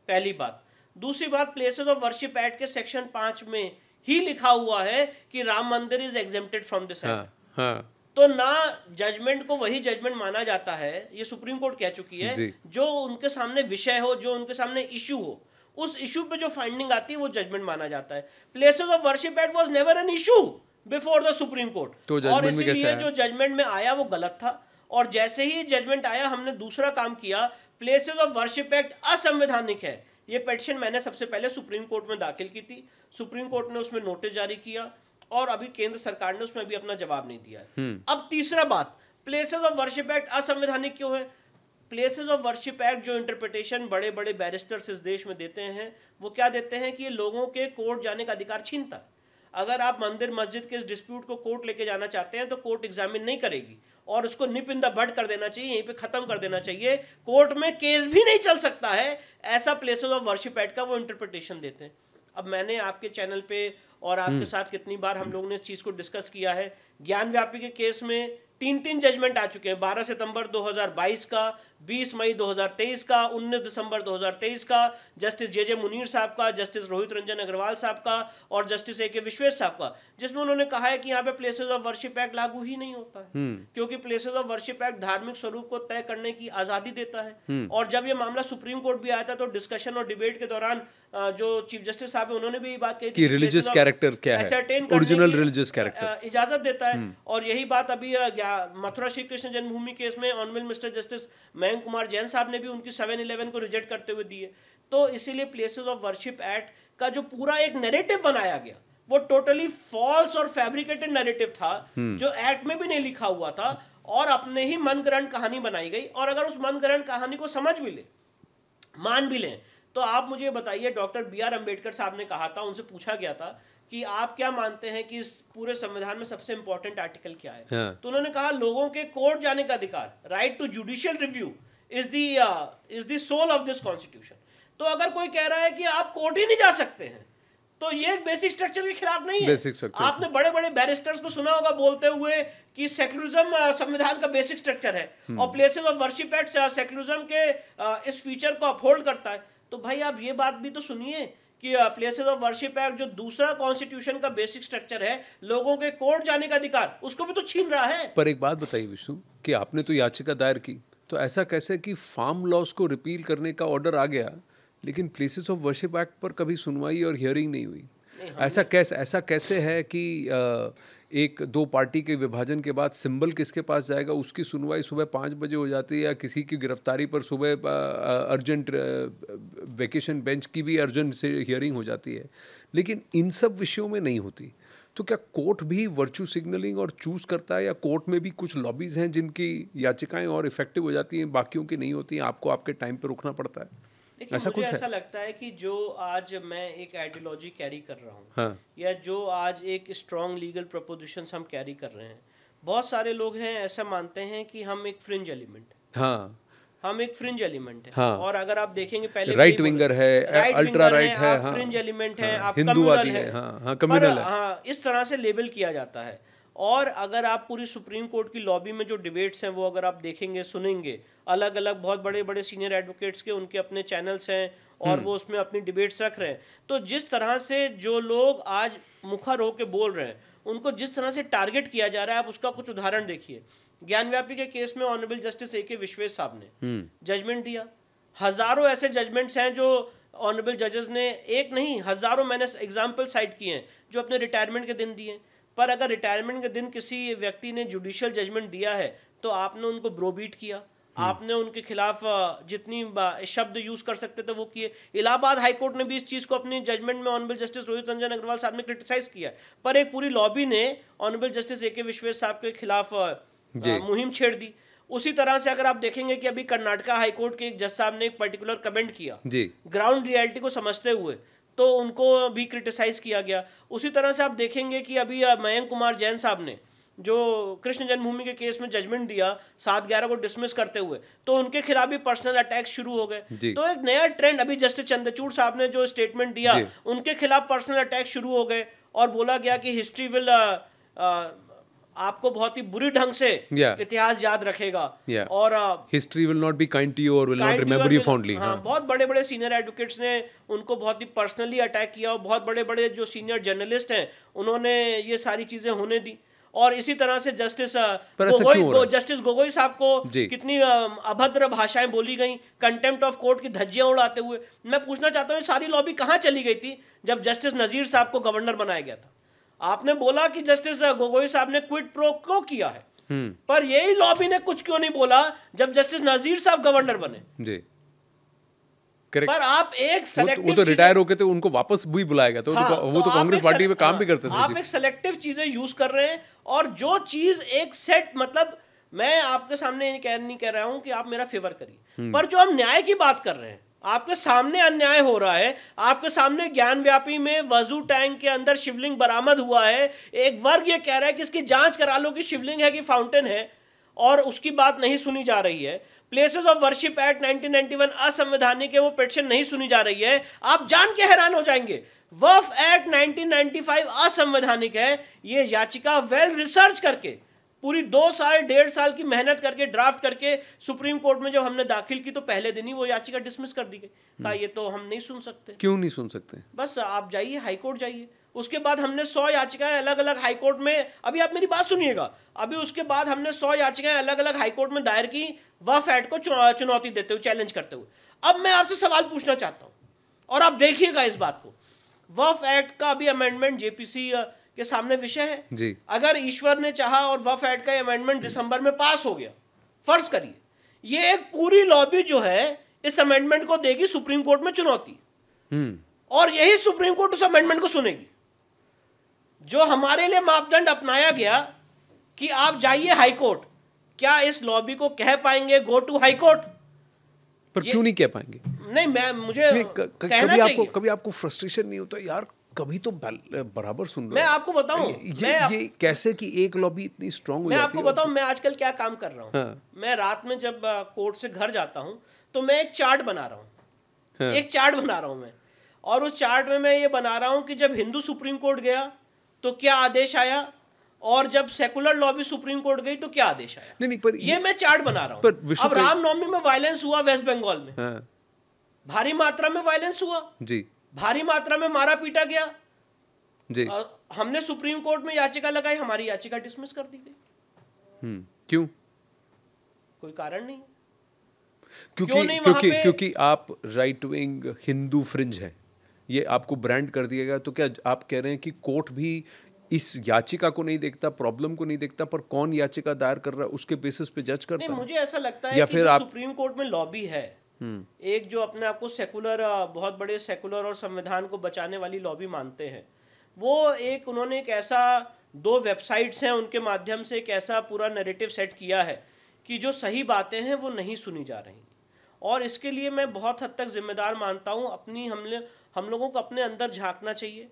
पहली बात। दूसरी बात, प्लेसेस ऑफ वर्शिप एक्ट के सेक्शन 5 में ही लिखा हुआ है कि राम मंदिर is exempted from this act. तो ना जजमेंट को वही जजमेंट माना जाता है, ये सुप्रीम कोर्ट कह चुकी है, जो उनके सामने विषय हो, जो उनके सामने इशू हो, उस इशू पे जो फाइंडिंग आती है वो जजमेंट माना जाता है। Places of worship act was never an issue before the supreme court, और इसीलिए जो जजमेंट में आया वो गलत था। और जैसे ही जजमेंट आया, हमने दूसरा काम किया, प्लेसेस ऑफ वर्शिप एक्ट असंवैधानिक है, ये पिटीशन मैंने सबसे पहले सुप्रीम कोर्ट में दाखिल की थी। सुप्रीम कोर्ट ने उसमें नोटिस जारी किया और अभी केंद्र सरकार ने उसमें अभी अपना जवाब नहीं दिया है। अब तीसरा बात, प्लेसेस ऑफ वर्शिप एक्ट असंवैधानिक क्यों है? प्लेसेस ऑफ वर्शिप एक्ट जो इंटरप्रिटेशन बड़े बड़े बैरिस्टर्स इस देश में देते हैं, वो क्या देते हैं कि ये लोगों के कोर्ट जाने का अधिकार छीनता है। अगर आप मंदिर मस्जिद के इस डिस्प्यूट को कोर्ट लेके जाना चाहते हैं तो कोर्ट एग्जामिन नहीं करेगी और उसको निप इन द बड कर देना चाहिए, यहीं पे खत्म कर देना चाहिए, कोर्ट में केस भी नहीं चल सकता है। ऐसा प्लेसेस ऑफ वर्शिप एक्ट का वो इंटरप्रिटेशन देते हैं। अब मैंने आपके चैनल पे और आपके साथ कितनी बार हम लोगों ने इस चीज को डिस्कस किया है। ज्ञान व्यापी के केस में 3 जजमेंट आ चुके हैं, 12 सितंबर 2022 का, 20 मई 2023 का, 19 दिसंबर 2023 का, जस्टिस जे मुनीर साहब का, जस्टिस रोहित रंजन अग्रवाल साहब का और जस्टिस ए के विश्वेश साहब का, जिसमें उन्होंने कहा है कि यहाँ पे प्लेसेस ऑफ वर्शिप एक्ट लागू ही नहीं होता है, क्योंकि प्लेसेस ऑफ वर्शिप एक्ट धार्मिक स्वरूप को तय करने की आजादी देता है। और जब ये मामला सुप्रीम कोर्ट भी आया था तो डिस्कशन और डिबेट के दौरान जो चीफ जस्टिस साहब है उन्होंने भी ये बात कही थी कि रिलीजियस कैरेक्टर क्या है, ओरिजिनल रिलीजियस कैरेक्टर इजाजत देता है। और यही बात अभी मथुरा श्री कृष्ण जन्मभूमि केस में honourable mister justice Mayank Kumar Jain साहब ने भी उनकी 711 को रिजेक्ट करते हुए दी है। तो इसीलिए प्लेसेस ऑफ वर्शिप एक्ट का जो पूरा एक नैरेटिव बनाया गया वो टोटली फॉल्स और फैब्रिकेटेड नैरेटिव था, जो एक्ट में भी नहीं लिखा हुआ था और अपने ही मनगढ़ंत कहानी बनाई गई। और अगर उस मनगढ़ंत कहानी को समझ भी ले, मान भी लें, तो आप मुझे बताइए, डॉक्टर बी आर अम्बेडकर साहब ने कहा था, उनसे पूछा गया था कि आप क्या मानते हैं कि इस पूरे संविधान में सबसे इंपॉर्टेंट आर्टिकल क्या है? तो उन्होंने कहा लोगों के कोर्ट जाने का अधिकार, right to judicial review is the soul of this constitution. तो अगर कोई कह रहा है कि आप कोर्ट ही नहीं जा सकते हैं, तो ये एक बेसिक स्ट्रक्चर के खिलाफ नहीं है। आपने बड़े बड़े बैरिस्टर्स को सुना होगा बोलते हुए कि सेक्युलरिज्म संविधान का बेसिक स्ट्रक्चर है और places of worship act secularism के इस फीचर को अपहोल्ड करता है। तो भाई आप ये बात भी तो सुनिए कि प्लेसेस ऑफ वर्शिप एक्ट जो दूसरा कॉन्स्टिट्यूशन का बेसिक स्ट्रक्चर है, लोगों के कोर्ट जाने का अधिकार, उसको भी तो छीन रहा है। पर एक बात बताइए विष्णु, कि आपने तो याचिका दायर की, तो ऐसा कैसे कि फार्म लॉज को रिपील करने का ऑर्डर आ गया लेकिन प्लेसेस ऑफ वर्शिप एक्ट पर कभी सुनवाई और हियरिंग नहीं हुई? ऐसा कैसे है कि एक दो पार्टी के विभाजन के बाद सिंबल किसके पास जाएगा उसकी सुनवाई सुबह 5 बजे हो जाती है, या किसी की गिरफ्तारी पर सुबह अर्जेंट वेकेशन बेंच की भी अर्जेंट से हियरिंग हो जाती है, लेकिन इन सब विषयों में नहीं होती। तो क्या कोर्ट भी वर्चू सिग्नलिंग और चूज करता है, या कोर्ट में भी कुछ लॉबीज हैं जिनकी याचिकाएं और इफेक्टिव हो जाती हैं, बाकियों की नहीं होती हैं, आपको आपके टाइम पर रुकना पड़ता है? देखिए, मुझे ऐसा लगता है कि जो आज मैं एक आइडियोलॉजी कैरी कर रहा हूँ, या जो आज एक स्ट्रॉन्ग लीगल प्रपोजिशंस हम कैरी कर रहे हैं, बहुत सारे लोग हैं ऐसा मानते हैं कि हम एक फ्रिंज एलिमेंट हम एक फ्रिंज एलिमेंट है। और अगर आप देखेंगे पहले राइट विंगर है, अल्ट्रा राइट है, फ्रिंज एलिमेंट है, आप हिंदूवादी है, कम्युनल है, इस तरह से लेबल किया जाता है। और अगर आप पूरी सुप्रीम कोर्ट की लॉबी में जो डिबेट्स हैं वो अगर आप देखेंगे, सुनेंगे, अलग अलग बहुत बड़े बड़े सीनियर एडवोकेट्स के उनके अपने चैनल्स हैं और वो उसमें अपनी डिबेट्स रख रहे हैं, तो जिस तरह से जो लोग आज मुखर होकर बोल रहे हैं, उनको जिस तरह से टारगेट किया जा रहा है, आप उसका कुछ उदाहरण देखिए। ज्ञान व्यापी के केस में ऑनरेबल जस्टिस ए के विश्वेश साहब ने जजमेंट दिया। हजारों ऐसे जजमेंट्स हैं जो ऑनरेबल जजेस ने, एक नहीं हजारों मैंने एग्जाम्पल साइट किए हैं, जो अपने रिटायरमेंट के दिन दिए। पर अगर रिटायरमेंट के दिन किसी व्यक्ति ने जुडिशियल जजमेंट दिया है तो आपने उनको ब्रोबीट किया, आपने उनके खिलाफ जितनी शब्द यूज कर सकते थे वो किए। इलाहाबाद हाईकोर्ट ने भी इस चीज को अपनी जजमेंट में ऑनरेबल जस्टिस रोहित रंजन अग्रवाल साहब ने क्रिटिसाइज किया, पर एक पूरी लॉबी ने ऑनरेबल जस्टिस ए के विश्वेश साहब के खिलाफ मुहिम छेड़ दी। उसी तरह से अगर आप देखेंगे कि अभी कर्नाटका हाईकोर्ट के एक जज साहब ने एक पर्टिकुलर कमेंट किया जी ग्राउंड रियलिटी को समझते हुए, तो उनको भी क्रिटिसाइज किया गया। उसी तरह से आप देखेंगे कि अभी मयंक कुमार जैन साहब ने जो कृष्ण जन्मभूमि के केस में जजमेंट दिया 7/11 को डिसमिस करते हुए, तो उनके खिलाफ भी पर्सनल अटैक शुरू हो गए। तो एक नया ट्रेंड, अभी जस्टिस चंद्रचूड़ साहब ने जो स्टेटमेंट दिया उनके खिलाफ पर्सनल अटैक शुरू हो गए और बोला गया कि हिस्ट्री विल आपको बहुत ही बुरी ढंग से इतिहास याद रखेगा और history will not be kind to you और will not remember you fondly. हाँ, बहुत बड़े बड़े सीनियर एडवोकेट्स ने उनको बहुत ही पर्सनली अटैक किया और बहुत बड़े बड़े जो सीनियर जर्नलिस्ट हैं उन्होंने ये सारी चीजें होने दी। और इसी तरह से जस्टिस गोगोई साहब को कितनी अभद्र भाषाएं बोली गई, कंटेम्प्ट ऑफ कोर्ट की धज्जियां उड़ाते हुए। मैं पूछना चाहता हूँ ये सारी लॉबी कहाँ चली गई थी जब जस्टिस नजीर साहब को गवर्नर बनाया गया था? आपने बोला कि जस्टिस गोगोई साहब ने क्विड प्रो क्यों किया है, पर यही लॉबी ने कुछ क्यों नहीं बोला जब जस्टिस नजीर साहब गवर्नर बने जी। पर आप एक सेलेक्टिव, वो तो रिटायर हो गए थे, उनको वापस भी बुलाया गया, तो वो तो कांग्रेस पार्टी में काम भी करते थे। आप एक सेलेक्टिव चीजें यूज कर रहे हैं और जो चीज एक सेट, मतलब मैं आपके सामने नहीं कह रहा हूं कि आप मेरा फेवर करिए, पर जो हम न्याय की बात कर रहे हैं, आपके सामने अन्याय हो रहा है, आपके सामने ज्ञान व्यापी में वजू टैंक के अंदर शिवलिंग बरामद हुआ है, एक वर्ग ये कह रहा है कि इसकी जांच करा लो कि शिवलिंग है कि फाउंटेन है, और उसकी बात नहीं सुनी जा रही है। प्लेसेस ऑफ वर्शिप एक्ट 1991 असंवैधानिक है, वो पिटीशन नहीं सुनी जा रही है। आप जान के हैरान हो जाएंगे, वक्फ एक्ट 1995 असंवैधानिक है। ये याचिका वेल रिसर्च करके पूरी 2 साल 1.5 साल की मेहनत करके ड्राफ्ट करके सुप्रीम कोर्ट में जब हमने दाखिल की तो पहले दिन ही वो याचिका डिसमिस कर दी गई। कहा ये तो हम नहीं सुन सकते। क्यों नहीं सुन सकते? बस आप जाइए हाई कोर्ट जाइए। उसके बाद हमने 100 याचिकाएं अलग अलग हाई कोर्ट में, अभी आप मेरी बात सुनिएगा, अभी उसके बाद हमने 100 याचिकाएं अलग अलग हाई कोर्ट में दायर की वक्फ एक्ट को चुनौती देते हुए, चैलेंज करते हुए। अब मैं आपसे सवाल पूछना चाहता हूं और आप देखिएगा इस बात को, वक्फ एक्ट का अभी अमेंडमेंट जेपीसी के सामने विषय है जी। अगर ईश्वर ने चाहा और वक्फ एक्ट का अमेंडमेंट दिसंबर में पास हो गया, फर्ज करिए, ये एक पूरी लॉबी जो है इस अमेंडमेंट को देगी सुप्रीम कोर्ट में चुनौती, और यही सुप्रीम कोर्ट उस अमेंडमेंट को सुनेगी। जो हमारे लिए मापदंड अपनाया गया कि आप जाइए हाई कोर्ट, क्या इस लॉबी को कह पाएंगे गो टू हाई कोर्ट? पर क्यों नहीं कह पाएंगे? नहीं, मैं मुझे कहना चाहिए। कभी आपको फ्रस्ट्रेशन नहीं होता यार, कभी तो बराबर सुन रहा? मैं आपको बताऊं, ये कैसे कि एक लॉबी इतनी स्ट्रांग हो जाती है। मैं आपको बताऊं मैं आजकल क्या काम कर रहा हूं। हाँ। मैं रात में जब कोर्ट से घर जाता हूं तो मैं एक चार्ट बना रहा हूं। हाँ। एक चार्ट बना रहा हूं मैं, और उस चार्ट में मैं ये बना रहा हूं कि जब हिंदू सुप्रीम कोर्ट गया तो क्या आदेश आया, और जब सेकुलर लॉबी सुप्रीम कोर्ट गई तो क्या आदेश आया। नहीं, पर ये मैं चार्ट बना रहा हूं। अब रामनवमी में वायलेंस हुआ वेस्ट बंगाल में। हाँ। भारी मात्रा में वायलेंस हुआ जी, भारी मात्रा में मारा पीटा गया जी। हमने सुप्रीम कोर्ट में याचिका लगाई, हमारी याचिका डिसमिस कर दी गई। क्यों? कोई कारण नहीं। क्योंकि आप राइट विंग हिंदू फ्रिंज है, ये आपको ब्रांड कर दिया गया। तो क्या आप कह रहे हैं कि कोर्ट भी इस याचिका को नहीं देखता, प्रॉब्लम को नहीं देखता, पर कौन याचिका दायर कर रहा है उसके बेसिस पे जज करता है? नहीं, मुझे ऐसा लगता है कि जो सुप्रीम कोर्ट में लॉबी है, एक जो अपने आप को सेकुलर, बहुत बड़े सेकुलर और संविधान को बचाने वाली लॉबी मानते हैं, वो एक उन्होंने एक ऐसा 2 वेबसाइट्स हैं उनके माध्यम से एक ऐसा पूरा नैरेटिव सेट किया है कि जो सही बातें हैं वो नहीं सुनी जा रही, और इसके लिए मैं बहुत हद तक जिम्मेदार मानता हूँ। हम लोगों को अपने अंदर झांकना चाहिए,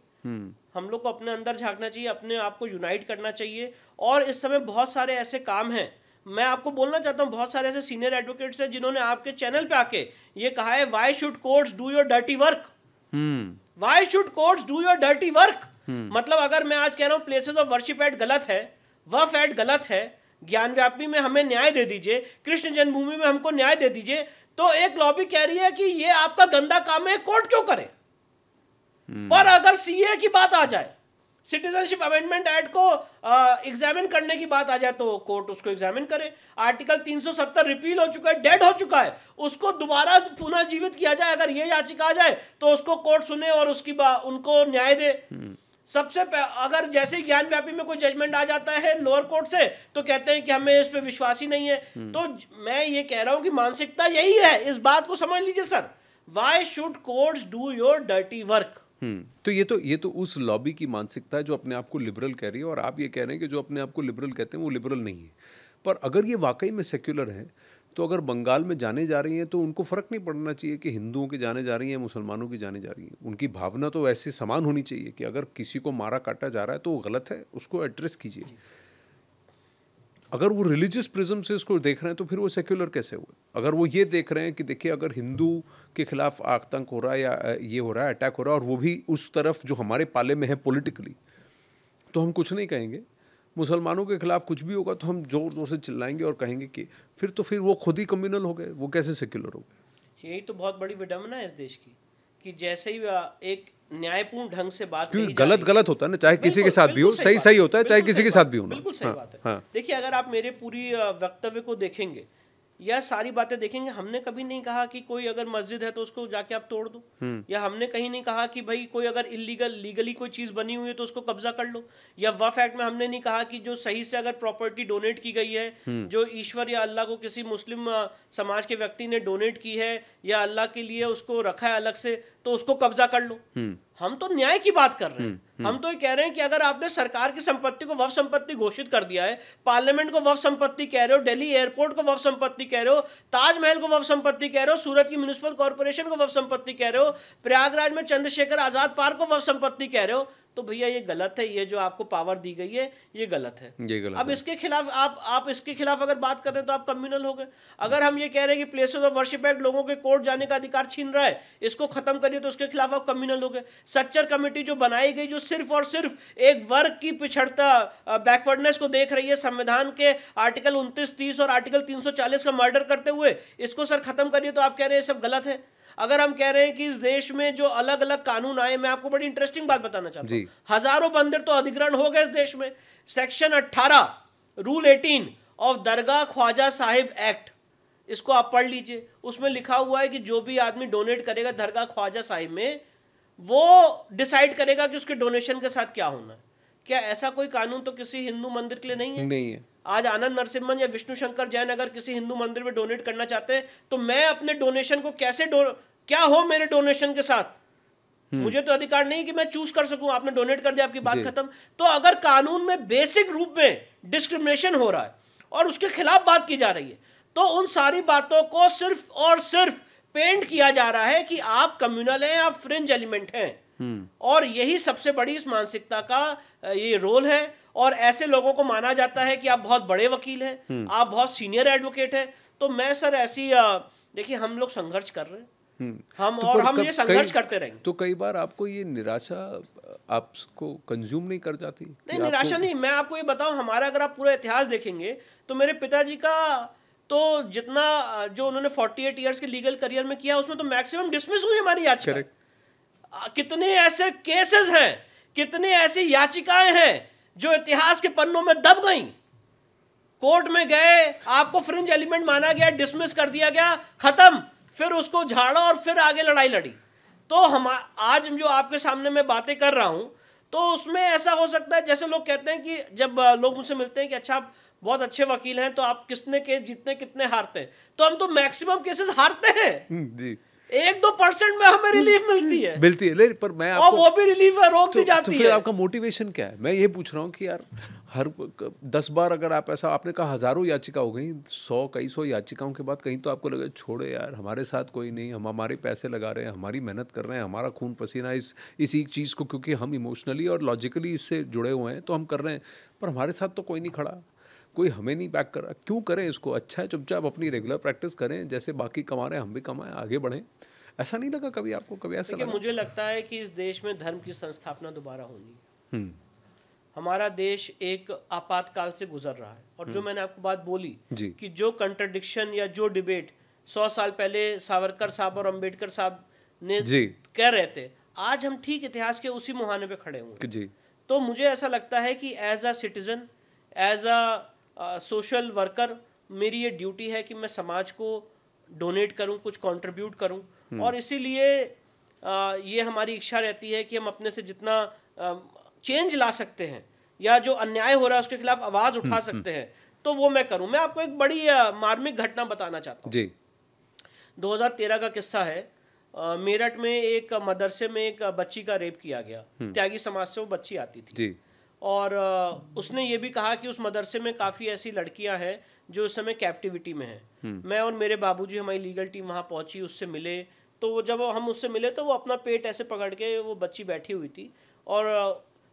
हम लोग को अपने अंदर झांकना चाहिए, अपने आप को यूनाइट करना चाहिए। और इस समय बहुत सारे ऐसे काम हैं, मैं आपको बोलना चाहता हूँ, बहुत सारे ऐसे सीनियर एडवोकेट्स हैं जिन्होंने आपके चैनल पे आके ये कहा है, why should courts do your dirty work, why should courts do your dirty work. मतलब अगर मैं आज कह रहा हूँ प्लेसेस ऑफ वर्शिप एक्ट गलत है, वक्फ एक्ट गलत है, ज्ञान व्यापी में हमें न्याय दे दीजिए, कृष्ण जन्मभूमि में हमको न्याय दे दीजिए, तो एक लॉबी कह रही है कि ये आपका गंदा काम है, कोर्ट क्यों करे। पर अगर सीए की बात आ जाए, सिटीजनशिप अमेंडमेंट एक्ट को एग्जामिन करने की बात आ जाए, तो कोर्ट उसको एग्जामिन करे। आर्टिकल 370 रिपील हो चुका है, डेड हो चुका है, उसको दोबारा पुनः जीवित किया जाए। अगर ये याचिका आ जाए तो उसको कोर्ट सुने और उसकी उनको न्याय दे। सबसे अगर जैसे ज्ञान व्यापी में कोई जजमेंट आ जाता है लोअर कोर्ट से, तो कहते हैं कि हमें इस पे विश्वास ही नहीं है। तो मैं ये कह रहा हूं कि मानसिकता यही है, इस बात को समझ लीजिए sir. Why should courts do your dirty work? तो ये तो उस लॉबी की मानसिकता है जो अपने आप को लिबरल कह रही है, और आप ये कह रहे हैं कि जो अपने आप को लिबरल कहते हैं वो लिबरल नहीं है। पर अगर ये वाकई में सेक्युलर हैं तो अगर बंगाल में जाने जा रही हैं तो उनको फ़र्क नहीं पड़ना चाहिए कि हिंदुओं की जाने जा रही हैं मुसलमानों की जाने जा रही हैं। उनकी भावना तो ऐसे समान होनी चाहिए कि अगर किसी को मारा काटा जा रहा है तो वो गलत है, उसको एड्रेस कीजिए। अगर वो रिलीजियस प्रिज्म से उसको देख रहे हैं तो फिर वो सेक्युलर कैसे हुए? अगर वो ये देख रहे हैं कि देखिए अगर हिंदू के खिलाफ आतंक हो रहा है या ये हो रहा है, अटैक हो रहा है, और वो भी उस तरफ जो हमारे पाले में है पॉलिटिकली, तो हम कुछ नहीं कहेंगे। मुसलमानों के खिलाफ कुछ भी होगा तो हम जोर जोर से चिल्लाएंगे और कहेंगे कि फिर वो खुद ही कम्युनल हो गए, वो कैसे सेक्युलर हो गए? यही तो बहुत बड़ी विडंबना है इस देश की कि जैसे ही एक न्यायपूर्ण ढंग से बात क्योंकि गलत होता है ना, चाहे किसी के साथ भी हो, सही होता है, चाहे किसी के साथ भी हो ना। बिल्कुल सही बात है। देखिए अगर आप मेरे पूरी वक्तव्य को देखेंगे या सारी बातें देखेंगे, हमने कभी नहीं कहा कि कोई अगर मस्जिद है तो उसको जाके आप तोड़ दो, या हमने कहीं नहीं कहा कि भाई कोई अगर लीगली कोई चीज बनी हुई है तो उसको कब्जा कर लो, या वक्फ एक्ट में हमने नहीं कहा कि जो सही से अगर प्रॉपर्टी डोनेट की गई है, जो ईश्वर या अल्लाह को किसी मुस्लिम समाज के व्यक्ति ने डोनेट की है या अल्लाह के लिए उसको रखा है अलग से, तो उसको कब्जा कर लो। हम तो न्याय की बात कर रहे हैं। हम तो ये कह रहे हैं कि अगर आपने सरकार की संपत्ति को वक्फ संपत्ति घोषित कर दिया है, पार्लियामेंट को वक्फ संपत्ति कह रहे हो, दिल्ली एयरपोर्ट को वक्फ संपत्ति कह रहे हो, ताजमहल को वक्फ संपत्ति कह रहे हो, सूरत की म्युनिसिपल कॉर्पोरेशन को वक्फ संपत्ति कह रहे हो, प्रयागराज में चंद्रशेखर आजाद पार्क को वक्फ संपत्ति कह रहे हो, तो भैया ये गलत है। ये जो आपको पावर दी गई है ये गलत है, ये गलत अब है। इसके खिलाफ आप इसके खिलाफ अगर बात कर रहे हैं तो आप कम्युनल हो गए। अगर हम ये कह रहे हैं कि प्लेसेस ऑफ वर्शिप एक्ट लोगों के कोर्ट जाने का अधिकार छीन रहा है, इसको खत्म करिए, तो उसके खिलाफ आप कम्युनल हो गए। सच्चर कमेटी जो बनाई गई, जो सिर्फ और सिर्फ एक वर्ग की पिछड़ता बैकवर्डनेस को देख रही है, संविधान के आर्टिकल 29, 30 और आर्टिकल 340 का मर्डर करते हुए, इसको सर खत्म करिए, तो आप कह रहे हैं सब गलत है। अगर हम कह रहे हैं कि इस देश में जो अलग अलग कानून आए, मैं आपको बड़ी इंटरेस्टिंग बात बताना चाहता हूं, हजारों मंदिर तो अधिग्रहण हो गए इस देश में। Section 18 rule 18 of Dargah Khwaja Sahib act, इसको आप पढ़ लीजिए। उसमें लिखा हुआ है कि जो भी आदमी डोनेट करेगा दरगाह ख्वाजा साहिब में, वो डिसाइड करेगा कि उसके डोनेशन के साथ क्या होना है। क्या ऐसा कोई कानून तो किसी हिंदू मंदिर के लिए नहीं है? नहीं है। आज आनंद नरसिम्हन या विष्णु शंकर जैन अगर किसी हिंदू मंदिर में डोनेट करना चाहते हैं, तो मैं अपने डोनेशन को कैसे क्या हो मेरे डोनेशन के साथ, मुझे तो अधिकार नहीं कि मैं चूज कर सकूं। आपने डोनेट कर दिया, आपकी बात खत्म। तो अगर कानून में बेसिक रूप में डिस्क्रिमिनेशन हो रहा है और उसके खिलाफ बात की जा रही है, तो उन सारी बातों को सिर्फ और सिर्फ पेंट किया जा रहा है कि आप कम्युनल हैं, आप फ्रिंज एलिमेंट हैं। और यही सबसे बड़ी इस मानसिकता का ये रोल है। और ऐसे लोगों को माना जाता है कि आप बहुत बड़े वकील हैं, आप बहुत सीनियर एडवोकेट हैं। तो मैं सर ऐसी देखिए, हम लोग संघर्ष कर रहे हैं, हम ये संघर्ष करते रहेंगे। तो कई बार आपको ये निराशा आपको कंज्यूम नहीं कर जाती? नहीं, निराशा नहीं। मैं आपको ये बताऊं, हमारा अगर आप पूरा इतिहास देखेंगे तो मेरे पिताजी का तो जितना जो उन्होंने 48 इयर्स के लीगल करियर में किया, उसमें तो मैक्सिमम डिसमिस हुई हमारी याचिका। कितने ऐसे केसेस हैं, कितने ऐसी याचिकाएं हैं जो इतिहास के पन्नों में दब गई। कोर्ट में गए, आपको फ्रिंज एलिमेंट माना गया, डिसमिस कर दिया गया, खत्म। फिर उसको झाड़ा और फिर आगे लड़ाई लड़ी। तो हम आज जो आपके सामने मैं बातें कर रहा हूं, तो उसमें ऐसा हो सकता है, जैसे लोग कहते हैं कि जब लोग मुझसे मिलते हैं कि अच्छा आप बहुत अच्छे वकील हैं, तो आप किसने केस जीतने कितने हारते हैं, तो हम तो मैक्सिमम केसेस हारते हैं जी। 1-2% में हमें रिलीफ मिलती है पर मैं और वो भी रिलीफ रोक दी जाती है। तो फिर आपका मोटिवेशन क्या है? मैं ये पूछ रहा हूँ कि यार हर 10 बार अगर आप ऐसा, आपने कहा हजारों याचिका हो गई, 100 कई सौ याचिकाओं के बाद कहीं तो आपको लगे छोड़े यार, हमारे साथ कोई नहीं, हम हमारे पैसे लगा रहे हैं, हमारी मेहनत कर रहे हैं, हमारा खून पसीना इस एक चीज़ को, क्योंकि हम इमोशनली और लॉजिकली इससे जुड़े हुए हैं, तो हम कर रहे हैं, पर हमारे साथ तो कोई नहीं खड़ा, कोई हमें नहीं बैक कर रहा। क्यों करें इसको? अच्छा है चुपचाप अपनी रेगुलर प्रैक्टिस करें, जैसे बाकी कमा रहे हैं हम भी कमाएं, आगे बढ़ें। ऐसा नहीं लगा कभी आपको? कभी ऐसा लगा? मुझे लगता है कि इस देश में धर्म की संस्थापना दोबारा होनी है। हमारा देश एक आपातकाल से गुजर रहा है, और जो मैंने आपको बात बोली कि जो कंट्रडिक्शन या जो डिबेट 100 साल पहले सावरकर साहब और अंबेडकर साहब ने कह रहे थे, आज हम ठीक इतिहास के उसी मुहाने पे खड़े हुए। तो मुझे ऐसा लगता है कि as a citizen, as a social worker, मेरी ये ड्यूटी है कि मैं समाज को डोनेट करूं, कुछ कंट्रीब्यूट करूं। और इसीलिए ये हमारी इच्छा रहती है कि हम अपने से जितना चेंज ला सकते हैं या जो अन्याय हो रहा है उसके खिलाफ आवाज उठा सकते हैं, तो वो मैं करूं। मैं आपको एक बड़ी मार्मिक घटना बताना चाहता हूं। 2013 का किस्सा है। मेरठ में एक मदरसे में एक बच्ची का रेप किया गया। त्यागी समाज से वो बच्ची आती थी और उसने ये भी कहा कि उस मदरसे में काफ़ी ऐसी लड़कियां हैं जो इस समय कैप्टिविटी में हैं। मैं और मेरे बाबूजी, हमारी लीगल टीम वहाँ पहुंची, उससे मिले। तो वो जब हम उससे मिले तो वो अपना पेट ऐसे पकड़ के वो बच्ची बैठी हुई थी और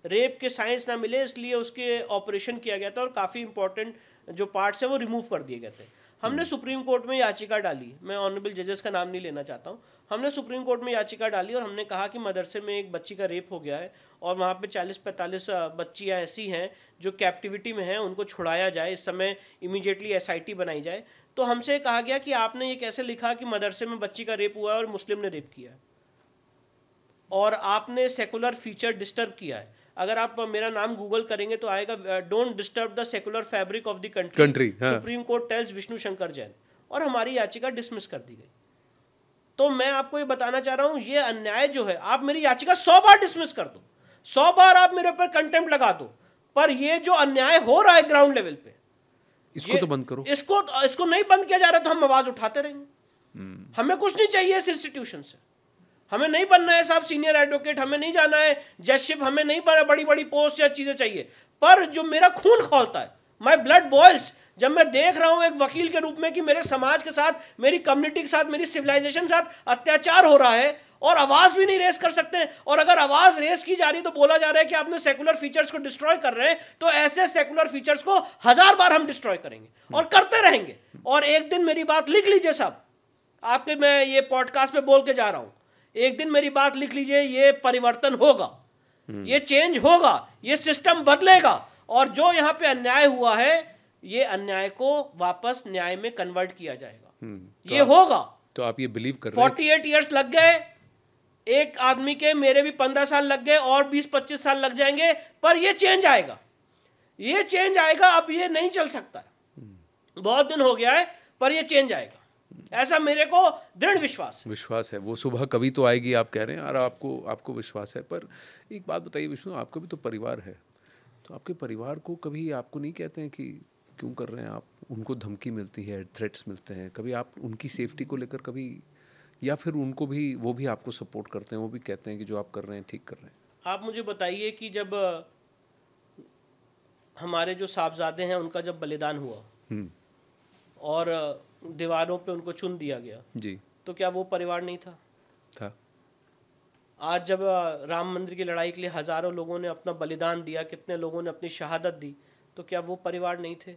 रेप के साइंस ना मिले इसलिए उसके ऑपरेशन किया गया था और काफ़ी इंपॉर्टेंट जो पार्ट्स हैं वो रिमूव कर दिए गए थे। हमने सुप्रीम कोर्ट में याचिका डाली, मैं ऑनरेबल जजेस का नाम नहीं लेना चाहता हूँ, हमने सुप्रीम कोर्ट में याचिका डाली और हमने कहा कि मदरसे में एक बच्ची का रेप हो गया है और वहाँ पे 40-45 बच्चियाँ ऐसी हैं जो कैप्टिविटी में हैं, उनको छुड़ाया जाए, इस समय इमीडिएटली SIT बनाई जाए। तो हमसे कहा गया कि आपने ये कैसे लिखा कि मदरसे में बच्ची का रेप हुआ है और मुस्लिम ने रेप किया है, और आपने सेकुलर फीचर डिस्टर्ब किया है। अगर आप मेरा नाम गूगल करेंगे तो आएगा don't disturb the secular fabric of the country, supreme court tells Vishnu Shankar Jain, और हमारी याचिका डिसमिस कर दी गई। तो मैं आपको ये बताना चाह रहा हूं, ये अन्याय जो है, आप मेरी याचिका 100 बार डिसमिस कर दो, 100 बार आप मेरे ऊपर कंटेम्प्ट लगा दो, पर ये जो अन्याय हो रहा है ग्राउंड लेवल पे, इसको तो बंद करो। इसको नहीं बंद किया जा रहा तो हम आवाज उठाते रहेंगे। हमें कुछ नहीं चाहिए इस इंस्टीट्यूशन से, हमें नहीं बनना है साहब सीनियर एडवोकेट, हमें नहीं जाना है जजशिप, हमें नहीं बड़ी बड़ी पोस्ट या चीजें चाहिए, पर जो मेरा खून खौलता है, माई ब्लड बॉयल्स, जब मैं देख रहा हूं एक वकील के रूप में कि मेरे समाज के साथ, मेरी कम्युनिटी के साथ, मेरी सिविलाइजेशन के साथ अत्याचार हो रहा है और आवाज भी नहीं रेस कर सकते हैं, और अगर आवाज रेस की जा रही तो बोला जा रहा है कि आपने सेकुलर फीचर्स को डिस्ट्रॉय कर रहे हैं, तो ऐसे सेकुलर फीचर्स को 1000 बार हम डिस्ट्रॉय करेंगे और करते रहेंगे। और एक दिन मेरी बात लिख लीजिए साहब, आपके मैं ये पॉडकास्ट पे बोल के जा रहा हूं, एक दिन मेरी बात लिख लीजिए, ये परिवर्तन होगा, ये चेंज होगा, ये सिस्टम बदलेगा, और जो यहां पे अन्याय हुआ है ये अन्याय को वापस न्याय में कन्वर्ट किया जाएगा। ये होगा। तो आप ये बिलीव कर रहे हैं? 48 ईयर्स लग गए एक आदमी के, मेरे भी 15 साल लग गए और 20-25 साल लग जाएंगे, पर ये चेंज आएगा, ये चेंज आएगा। अब ये नहीं चल सकता है, बहुत दिन हो गया है, पर ये चेंज आएगा, ऐसा मेरे को दृढ़ विश्वास है। वो सुबह कभी तो आएगी, आप कह रहे हैं, और आपको विश्वास है। पर एक बात बताइए विष्णु, आपका भी तो परिवार है, तो आपके परिवार को कभी आपको नहीं कहते हैं कि क्यों कर रहे हैं आप? उनको धमकी मिलती है, थ्रेट्स मिलते हैं, कभी आप उनकी सेफ्टी को लेकर कभी, या फिर उनको भी, वो भी आपको सपोर्ट करते हैं, वो भी कहते हैं कि जो आप कर रहे हैं ठीक कर रहे हैं? आप मुझे बताइए कि जब हमारे जो साहबजादे हैं उनका जब बलिदान हुआ और दीवारों पे उनको चुन दिया गया जी, तो क्या वो परिवार नहीं था? आज जब राम मंदिर की लड़ाई के लिए हजारों लोगों ने अपना बलिदान दिया, कितने लोगों ने अपनी शहादत दी, तो क्या वो परिवार नहीं थे?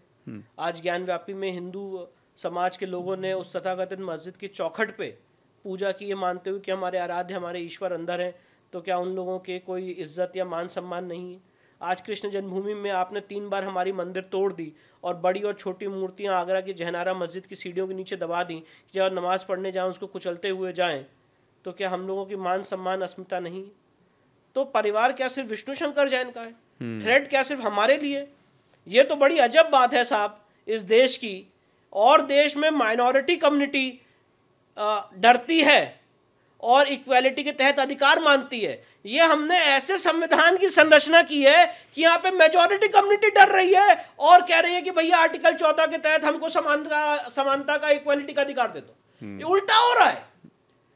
आज ज्ञानव्यापी में हिंदू समाज के लोगों ने उस तथाकथित मस्जिद की चौखट पे पूजा की, ये मानते हुए कि हमारे आराध्य, हमारे ईश्वर अंदर हैं, तो क्या उन लोगों के कोई इज्जत या मान सम्मान नहीं है? आज कृष्ण जन्मभूमि में आपने 3 बार हमारी मंदिर तोड़ दी और बड़ी और छोटी मूर्तियां आगरा की जहनारा मस्जिद की सीढ़ियों के नीचे दबा दी कि जब नमाज पढ़ने जाएं उसको कुचलते हुए जाएं, तो क्या हम लोगों की मान सम्मान अस्मिता नहीं? तो परिवार क्या सिर्फ विष्णु शंकर जैन का है? थ्रेट क्या सिर्फ हमारे लिए? ये तो बड़ी अजब बात है साहब इस देश की, और देश में माइनॉरिटी कम्युनिटी डरती है और इक्वालिटी के तहत अधिकार मानती है। ये हमने ऐसे संविधान की संरचना की है कि यहाँ पे मेजॉरिटी कम्युनिटी डर रही है और कह रही है कि भैया आर्टिकल 14 के तहत हमको समानता का इक्वालिटी का अधिकार दे दो। ये उल्टा हो रहा है।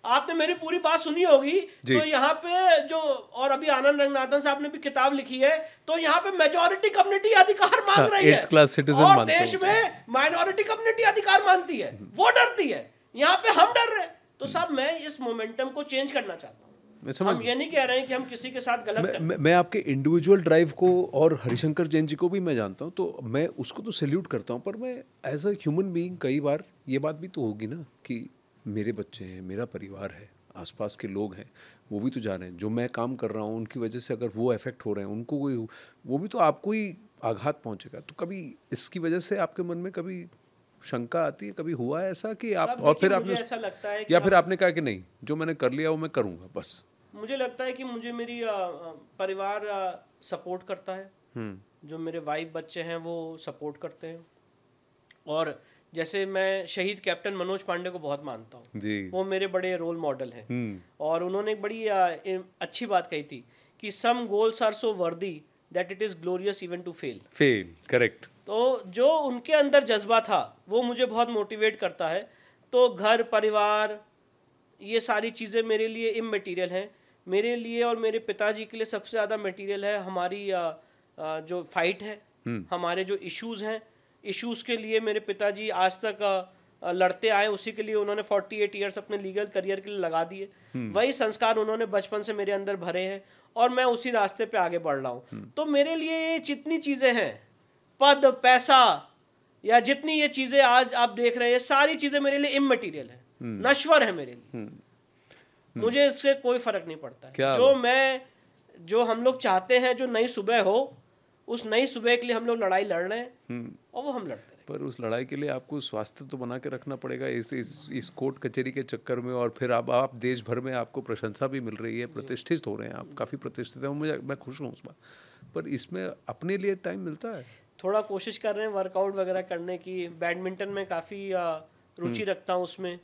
आपने मेरी पूरी बात सुनी होगी, तो यहाँ पे जो, और अभी आनंद रंगनाथन साहब ने भी किताब लिखी है, तो यहाँ पे मेजॉरिटी कम्युनिटी अधिकार मांग रही है, 8th क्लास सिटीजन और देश में माइनॉरिटी कम्युनिटी अधिकार मानती है, वो डरती है। यहाँ पे हम डर रहे हैं। तो साहब मैं इस मोमेंटम को चेंज करना चाहता हूँ। हम ये नहीं कह रहे हैं कि हम किसी के साथ गलत कर रहे हैं। मैं आपके इंडिविजुअल ड्राइव को और हरिशंकर जैन जी को भी मैं जानता हूँ, तो मैं उसको तो सैल्यूट करता हूँ, पर मैं एज अ ह्यूमन बीइंग कई बार ये बात भी तो होगी ना कि मेरे बच्चे हैं, मेरा परिवार है, आसपास के लोग हैं, वो भी तो जा रहे हैं, जो मैं काम कर रहा हूँ उनकी वजह से अगर वो अफेक्ट हो रहे हैं, उनको कोई, वो भी तो आपको ही आघात पहुँचेगा। तो कभी इसकी वजह से आपके मन में कभी शंका आती है, कभी हुआ है ऐसा कि आप, और फिर आपने ऐसा लगता है या फिर आपने कहा कि नहीं, जो मैंने कर लिया वो मैं करूँगा बस? मुझे लगता है कि मुझे मेरी परिवार सपोर्ट करता है, जो मेरे वाइफ बच्चे हैं वो सपोर्ट करते हैं, और जैसे मैं शहीद कैप्टन मनोज पांडे को बहुत मानता हूँ, वो मेरे बड़े रोल मॉडल हैं, और उन्होंने एक बड़ी अच्छी बात कही थी कि some goals are so worthy that it is glorious even to fail. Correct. तो जो उनके अंदर जज्बा था वो मुझे बहुत मोटिवेट करता है। तो घर परिवार ये सारी चीज़ें मेरे लिए इमैटीरियल हैं। मेरे लिए और मेरे पिताजी के लिए सबसे ज़्यादा मटेरियल है हमारी जो फाइट है, हमारे जो इश्यूज हैं, इश्यूज के लिए मेरे पिताजी आज तक लड़ते आए, उसी के लिए उन्होंने 48 ईयर्स अपने लीगल करियर के लिए लगा दिए। वही संस्कार उन्होंने बचपन से मेरे अंदर भरे हैं और मैं उसी रास्ते पे आगे बढ़ रहा हूँ। तो मेरे लिए ये जितनी चीज़ें हैं, पद, पैसा या जितनी ये चीज़ें आज आप देख रहे हैं, सारी चीज़ें मेरे लिए इममटीरियल है, नश्वर है मेरे लिए। मुझे इससे कोई फर्क नहीं पड़ता है। जो हम लोग चाहते हैं, जो नई सुबह हो, उस नई सुबह के लिए हम लोग लड़ाई लड़ रहे हैं और वो हम लड़ते हैं। पर उस लड़ाई के लिए आपको स्वास्थ्य तो बना के रखना पड़ेगा इस कोर्ट कचहरी के चक्कर में, और फिर अब आप देश भर में आपको प्रशंसा भी मिल रही है, प्रतिष्ठित हो रहे हैं आप, काफ़ी प्रतिष्ठित हैं, मैं खुश हूँ उस बात पर। इसमें अपने लिए टाइम मिलता है? थोड़ा कोशिश कर रहे हैं वर्कआउट वगैरह करने की। बैडमिंटन में काफ़ी रुचि रखता हूँ उसमें,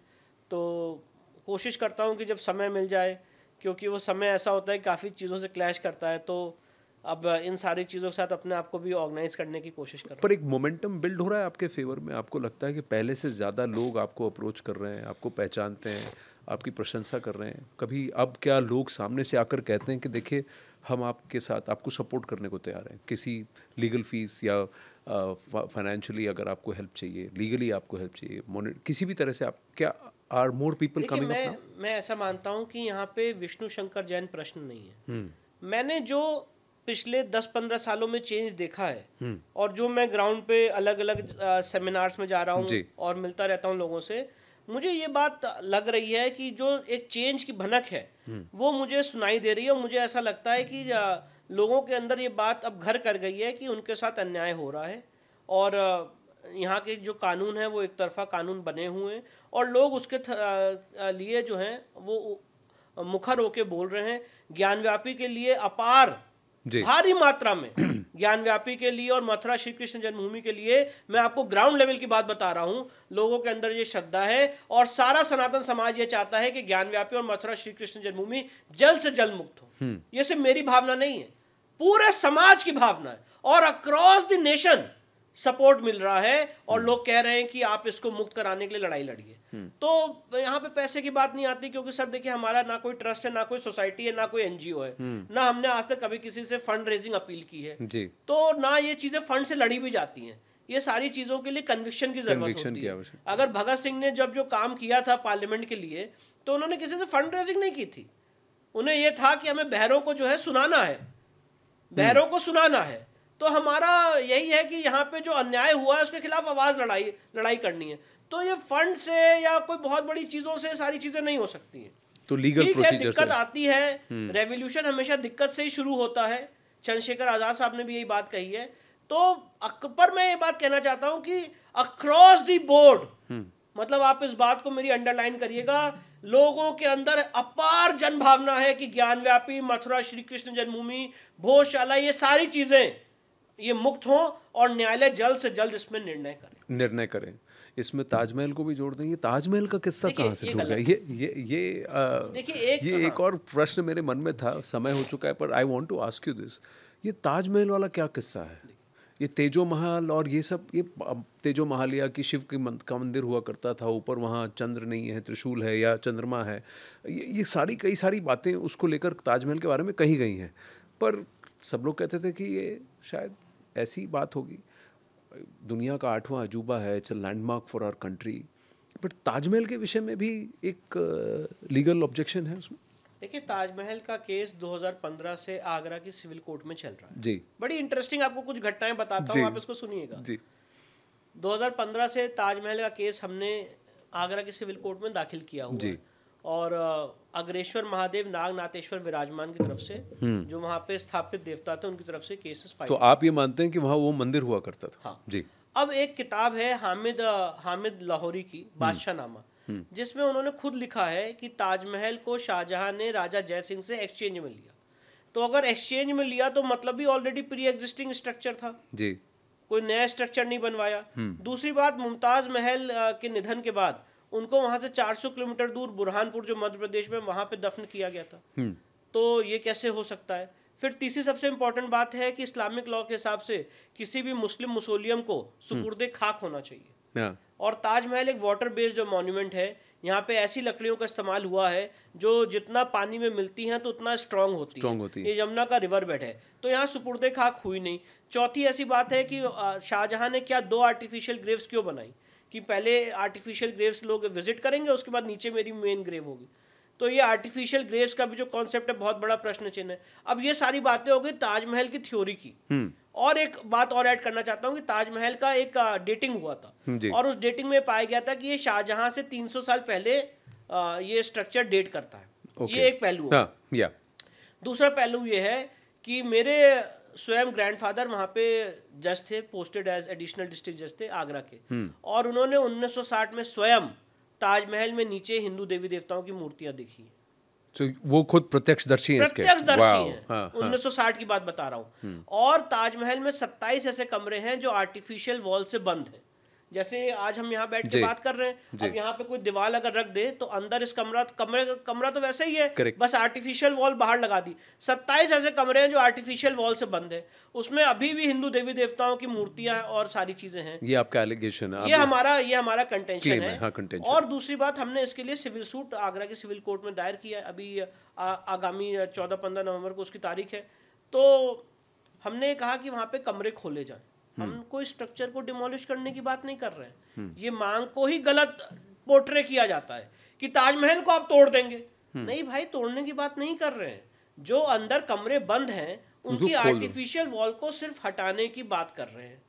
तो कोशिश करता हूँ कि जब समय मिल जाए, क्योंकि वो समय ऐसा होता है काफ़ी चीज़ों से क्लैश करता है, तो अब इन सारी चीज़ों के साथ अपने आप को भी ऑर्गेनाइज करने की कोशिश कर रहा हूँ। पर एक मोमेंटम बिल्ड हो रहा है आपके फेवर में? आपको लगता है कि पहले से ज़्यादा लोग आपको अप्रोच कर रहे हैं, आपको पहचानते हैं, आपकी प्रशंसा कर रहे हैं? कभी अब क्या लोग सामने से आकर कहते हैं कि देखिए हम आपके साथ, आपको सपोर्ट करने को तैयार हैं, किसी लीगल फीस या फाइनेंशियली अगर आपको हेल्प चाहिए, लीगली आपको हेल्प चाहिए, किसी भी तरह से आप, क्या are more people coming up now? मैं ऐसा मानता हूँ कि यहाँ पे विष्णु शंकर जैन प्रश्न नहीं है। मैंने जो पिछले 10-15 सालों में चेंज देखा है, और जो मैं ग्राउंड पे अलग अलग सेमिनार्स में जा रहा हूँ और मिलता रहता हूँ लोगों से, मुझे ये बात लग रही है कि जो एक चेंज की भनक है वो मुझे सुनाई दे रही है, और मुझे ऐसा लगता है कि लोगों के अंदर ये बात अब घर कर गई है कि उनके साथ अन्याय हो रहा है, और यहाँ के जो कानून है वो एक तरफा कानून बने हुए हैं, और लोग उसके लिए जो हैं वो मुखर होके बोल रहे हैं। ज्ञानव्यापी के लिए अपार भारी मात्रा में ज्ञानव्यापी के लिए और मथुरा श्री कृष्ण जन्मभूमि के लिए, मैं आपको ग्राउंड लेवल की बात बता रहा हूं, लोगों के अंदर ये श्रद्धा है, और सारा सनातन समाज ये चाहता है कि ज्ञानव्यापी और मथुरा श्री कृष्ण जन्मभूमि जल्द से जल्द मुक्त हो। ये सिर्फ मेरी भावना नहीं है, पूरे समाज की भावना है, और अक्रॉस द नेशन सपोर्ट मिल रहा है, और लोग कह रहे हैं कि आप इसको मुक्त कराने के लिए लड़ाई लड़िए। तो यहाँ पे पैसे की बात नहीं आती, क्योंकि सर देखिए, हमारा ना कोई ट्रस्ट है, ना कोई सोसाइटी है, ना कोई एनजीओ है, ना हमने आज तक कभी किसी से फंड रेजिंग अपील की है जी। तो ना ये चीजें फंड से लड़ी भी जाती हैं। ये सारी चीजों के लिए कन्विक्शन की जरूरत होती है। अगर भगत सिंह ने जब जो काम किया था पार्लियामेंट के लिए, तो उन्होंने किसी से फंड रेजिंग नहीं की थी। उन्हें यह था कि हमें बहरों को जो है सुनाना है, बहरों को सुनाना है। तो हमारा यही है कि यहाँ पे जो अन्याय हुआ है उसके खिलाफ आवाज लड़ाई करनी है। तो ये फंड से या कोई बहुत बड़ी चीजों से सारी चीजें नहीं हो सकती हैं। तो लीगल प्रोसीजर दिक्कत आती है, रेवोल्यूशन हमेशा दिक्कत से ही शुरू होता है। चंद्रशेखर आजाद साहब ने भी यही बात कही है। तो पर मैं ये बात कहना चाहता हूँ कि अक्रॉस द बोर्ड, मतलब आप इस बात को मेरी अंडरलाइन करिएगा, लोगों के अंदर अपार जन भावना है कि ज्ञानव्यापी, मथुरा श्री कृष्ण जन्मभूमि, भोजशाला, ये सारी चीजें ये मुक्त हो, और न्यायालय जल्द से जल्द इसमें निर्णय करें। इसमें ताजमहल को भी जोड़ दें। ये ताजमहल का किस्सा कहाँ से जुड़ गया? ये एक और प्रश्न मेरे मन में था, समय हो चुका है, पर I want to ask you this, ये ताजमहल वाला क्या किस्सा है? ये तेजो महल और ये सब, ये तेजो महालिया की शिव का मंदिर हुआ करता था, ऊपर वहाँ चंद्र नहीं है, त्रिशूल है या चंद्रमा है, ये सारी कई सारी बातें उसको लेकर ताजमहल के बारे में कही गई हैं, पर सब लोग कहते थे कि ये शायद ऐसी बात होगी, दुनिया का 8वां अजूबा है, it's a landmark for our country, but Taj Mahal के विषय में भी एक लीगल ऑब्जेक्शन है उसमें। देखिए, ताजमहल का केस 2015 से आगरा की सिविल कोर्ट में चल रहा है जी। बड़ी इंटरेस्टिंग, आपको कुछ घटनाएं बताता हूँ, आप इसको सुनिएगा जी। 2015 से ताजमहल का केस हमने आगरा की सिविल कोर्ट में दाखिल किया हुआ है, और अग्रेश्वर महादेव नागनाथेश्वर विराजमान की तरफ से, जो वहाँ पे स्थापित देवता थे, उनकी तरफ से केसेस फाइल। तो आप ये मानते हैं कि वहाँ वो मंदिर हुआ करता था? हाँ जी। अब एक किताब है हामिद लाहौरी की, बादशाहनामा, जिसमें उन्होंने खुद लिखा है कि ताजमहल को शाहजहां ने राजा जय सिंह से एक्सचेंज में लिया। तो अगर एक्सचेंज में लिया तो मतलब ही ऑलरेडी प्री एग्जिस्टिंग स्ट्रक्चर था जी, कोई नया स्ट्रक्चर नहीं बनवाया। दूसरी बात, मुमताज महल के निधन के बाद उनको वहां से 400 किलोमीटर दूर बुरहानपुर, जो मध्य प्रदेश में, वहां पे दफन किया गया था। तो ये कैसे हो सकता है? फिर तीसरी सबसे इंपॉर्टेंट बात है कि इस्लामिक लॉ के हिसाब से किसी भी मुस्लिम मुसोलियम को सुपुर्दे खाक होना चाहिए, और ताजमहल एक वाटर बेस्ड मॉन्यूमेंट है यहाँ पे ऐसी लकड़ियों का इस्तेमाल हुआ है जो जितना पानी में मिलती हैं तो उतना स्ट्रांग होती है। ये यमुना का रिवर बेड है, तो यहाँ सुपुर्दे खाक हुई नहीं। चौथी ऐसी बात है कि शाहजहां ने क्या 2 आर्टिफिशियल ग्रेव्स क्यों बनाई, कि पहले आर्टिफिशियल ग्रेव्स लोग विजिट करेंगे, उसके बाद नीचे मेरी मेन ग्रेव होगी। तो ये आर्टिफिशियल ग्रेव्स का भी जो कॉन्सेप्ट है बहुत बड़ा प्रश्न चिन्ह है। अब ये सारी बातें हो गई ताजमहल की थ्योरी की। और एक बात और ऐड करना चाहता हूँ कि ताजमहल का एक डेटिंग हुआ था, और उस डेटिंग में पाया गया था कि ये शाहजहां से 300 साल पहले ये स्ट्रक्चर डेट करता है। ये एक पहलू है। दूसरा पहलू ये है कि मेरे स्वयं ग्रैंडफादर वहाँ पे जज थे, पोस्टेड एज एडिशनल डिस्ट्रिक्ट जज थे आगरा के, और उन्होंने 1960 में स्वयं ताजमहल में नीचे हिंदू देवी देवताओं की मूर्तियां देखी। तो वो खुद प्रत्यक्षदर्शी हैं इसके? प्रत्यक्षदर्शी हैं। 1960 की बात बता रहा हूँ। और ताजमहल में 27 ऐसे कमरे हैं जो आर्टिफिशियल वॉल से बंद हैं। जैसे आज हम यहाँ बैठ के बात कर रहे हैं, अब यहाँ पे कोई दीवार अगर रख दे तो अंदर इस कमरा तो वैसे ही है, बस आर्टिफिशियल वॉल बाहर लगा दी। 27 ऐसे कमरे हैं जो आर्टिफिशियल वॉल से बंद है, उसमें अभी भी हिंदू देवी देवताओं की मूर्तियां और सारी चीजें हैं। ये आपका एलिगेशन है? ये हमारा कंटेंशन है। और दूसरी बात, हमने इसके लिए सिविल सूट आगरा के सिविल कोर्ट में दायर किया है। अभी आगामी 14-15 नवंबर को उसकी तारीख है। तो हमने कहा कि वहां पे कमरे खोले जाए। हम कोई स्ट्रक्चर को डिमोलिश करने की बात नहीं कर रहे हैं। ये मांग को ही गलत पोर्ट्रे किया जाता है कि ताजमहल को आप तोड़ देंगे। नहीं भाई, तोड़ने की बात नहीं कर रहे हैं। जो अंदर कमरे बंद हैं उनकी आर्टिफिशियल वॉल को सिर्फ हटाने की बात कर रहे हैं।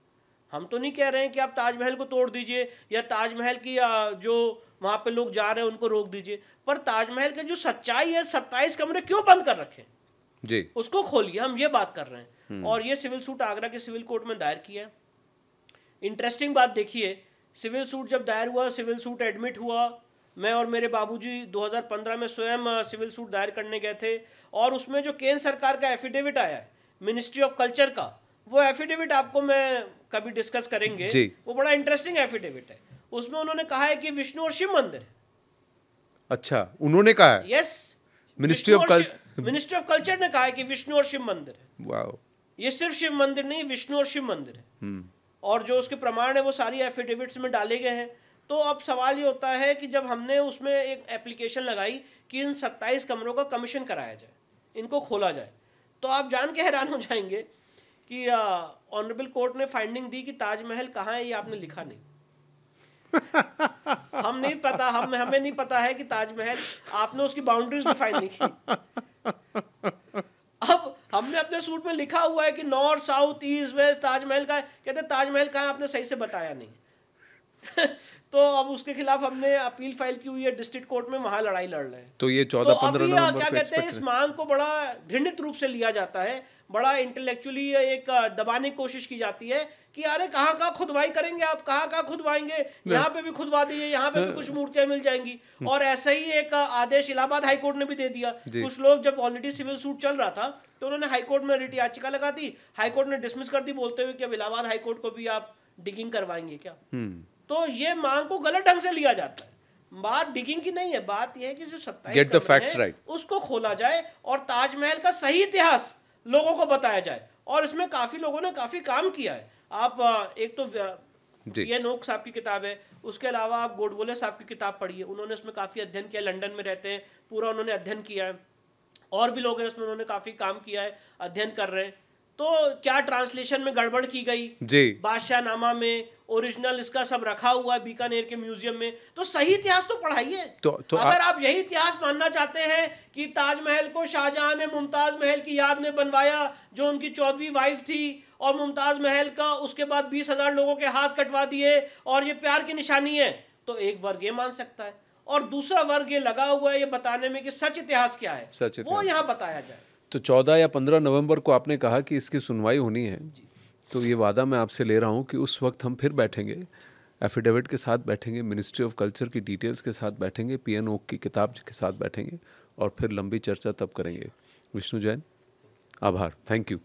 हम तो नहीं कह रहे हैं कि आप ताजमहल को तोड़ दीजिए या ताजमहल की जो वहां पे लोग जा रहे हैं उनको रोक दीजिए, पर ताजमहल की जो सच्चाई है, 27 कमरे क्यों बंद कर रखे जी, उसको खोलिए। हम ये बात कर रहे हैं। और ये सिविल सूट आगरा के सिविल कोर्ट में दायर किया। इंटरेस्टिंग बात देखिए, सिविल सूट जब दायर हुआ, सिविल सूट एडमिट हुआ, मैं और मेरे बाबूजी 2015 में स्वयं सिविल सूट दायर करने गए थे, और उसमें जो केंद्र सरकार का एफिडेविट आया है मिनिस्ट्री ऑफ कल्चर का, वो एफिडेविट आपको मैं कभी डिस्कस करेंगे, वो बड़ा इंटरेस्टिंग एफिडेविट है। उसमें उन्होंने कहा है कि विष्णु और शिव मंदिर है। अच्छा, उन्होंने कहा है? यस, मिनिस्ट्री ऑफ कल्चर ने कहा है कि विष्णु और शिव मंदिर है। वाओ। ये सिर्फ शिव मंदिर नहीं, विष्णु और शिव मंदिर है। और जो उसके प्रमाण है वो सारी एफिडेविट्स में डाले गए हैं। तो अब सवाल ये होता है कि जब हमने उसमें एक एप्लीकेशन लगाई कि इन 27 कमरों का कमीशन कराया जाए, इनको खोला जाए, तो आप जान के हैरान हो जाएंगे कि ऑनरेबल कोर्ट ने फाइंडिंग दी कि ताजमहल कहाँ है ये आपने लिखा नहीं। हम नहीं पता, हमें नहीं पता है कि ताजमहल, आपने उसकी बाउंड्रीज डिफाइन नहीं की। अब हमने अपने सूट में लिखा हुआ है कि north south east west Taj Mahal का है, कहते ताजमहल का है आपने सही से बताया नहीं। तो अब उसके खिलाफ हमने अपील फाइल की हुई है डिस्ट्रिक्ट कोर्ट में, वहां लड़ाई लड़ रहे हैं। तो ये 14-15 नवंबर क्या कहते हैं, इस मांग को बड़ा घृणित रूप से लिया जाता है, बड़ा इंटेलेक्चुअली एक दबाने की कोशिश की जाती है कि अरे कहाँ खुदवाई करेंगे आप, कहाँ खुदवाएंगे, यहाँ पे भी खुदवा दीजिए, यहाँ पे भी कुछ मूर्तियां मिल जाएंगी। और ऐसा ही एक आदेश इलाहाबाद हाईकोर्ट ने भी दे दिया। कुछ लोग जब ऑलरेडी सिविल सूट चल रहा था तो उन्होंने हाईकोर्ट में रिट याचिका लगा दी, हाईकोर्ट ने डिसमिस कर दी बोलते हुए कि अब इलाहाबाद हाईकोर्ट को भी आप डिगिंग करवाएंगे क्या। तो ये मांग को गलत ढंग से लिया जाता है। बात डिगिंग की नहीं है, बात यह है कि जो 27 कमरे हैं उसको खोला जाए और ताजमहल का सही इतिहास लोगों को बताया जाए। और इसमें काफी लोगों ने काफी काम किया है। आप एक तो ये नोक साहब की किताब है, उसके अलावा आप गोडबोले साहब की किताब पढ़िए, उन्होंने इसमें काफी अध्ययन किया, लंदन में रहते हैं, पूरा उन्होंने अध्ययन किया है। और भी लोग हैं इसमें, उन्होंने काफी काम किया है, अध्ययन कर रहे हैं। तो क्या ट्रांसलेशन में गड़बड़ की गई जी, बादशाहनामा में ओरिजिनल इसका सब रखा हुआ है बीकानेर के म्यूजियम में, तो सही इतिहास तो पढ़ाइए। तो अगर आप यही इतिहास मानना चाहते हैं कि ताजमहल को शाहजहां ने मुमताज महल की याद में बनवाया जो उनकी 14वीं वाइफ थी, और मुमताज महल का उसके बाद 20,000 लोगों के हाथ कटवा दिए और ये प्यार की निशानी है, तो एक वर्ग ये मान सकता है, और दूसरा वर्ग ये लगा हुआ है ये बताने में कि सच इतिहास क्या है, वो यहाँ बताया जाए। तो 14 या 15 नवंबर को आपने कहा कि इसकी सुनवाई होनी है, तो ये वादा मैं आपसे ले रहा हूँ कि उस वक्त हम फिर बैठेंगे, एफिडेविट के साथ बैठेंगे, मिनिस्ट्री ऑफ कल्चर की डिटेल्स के साथ बैठेंगे, पीएन ओक की किताब के साथ बैठेंगे और फिर लंबी चर्चा तब करेंगे। विष्णु जैन, आभार, थैंक यू।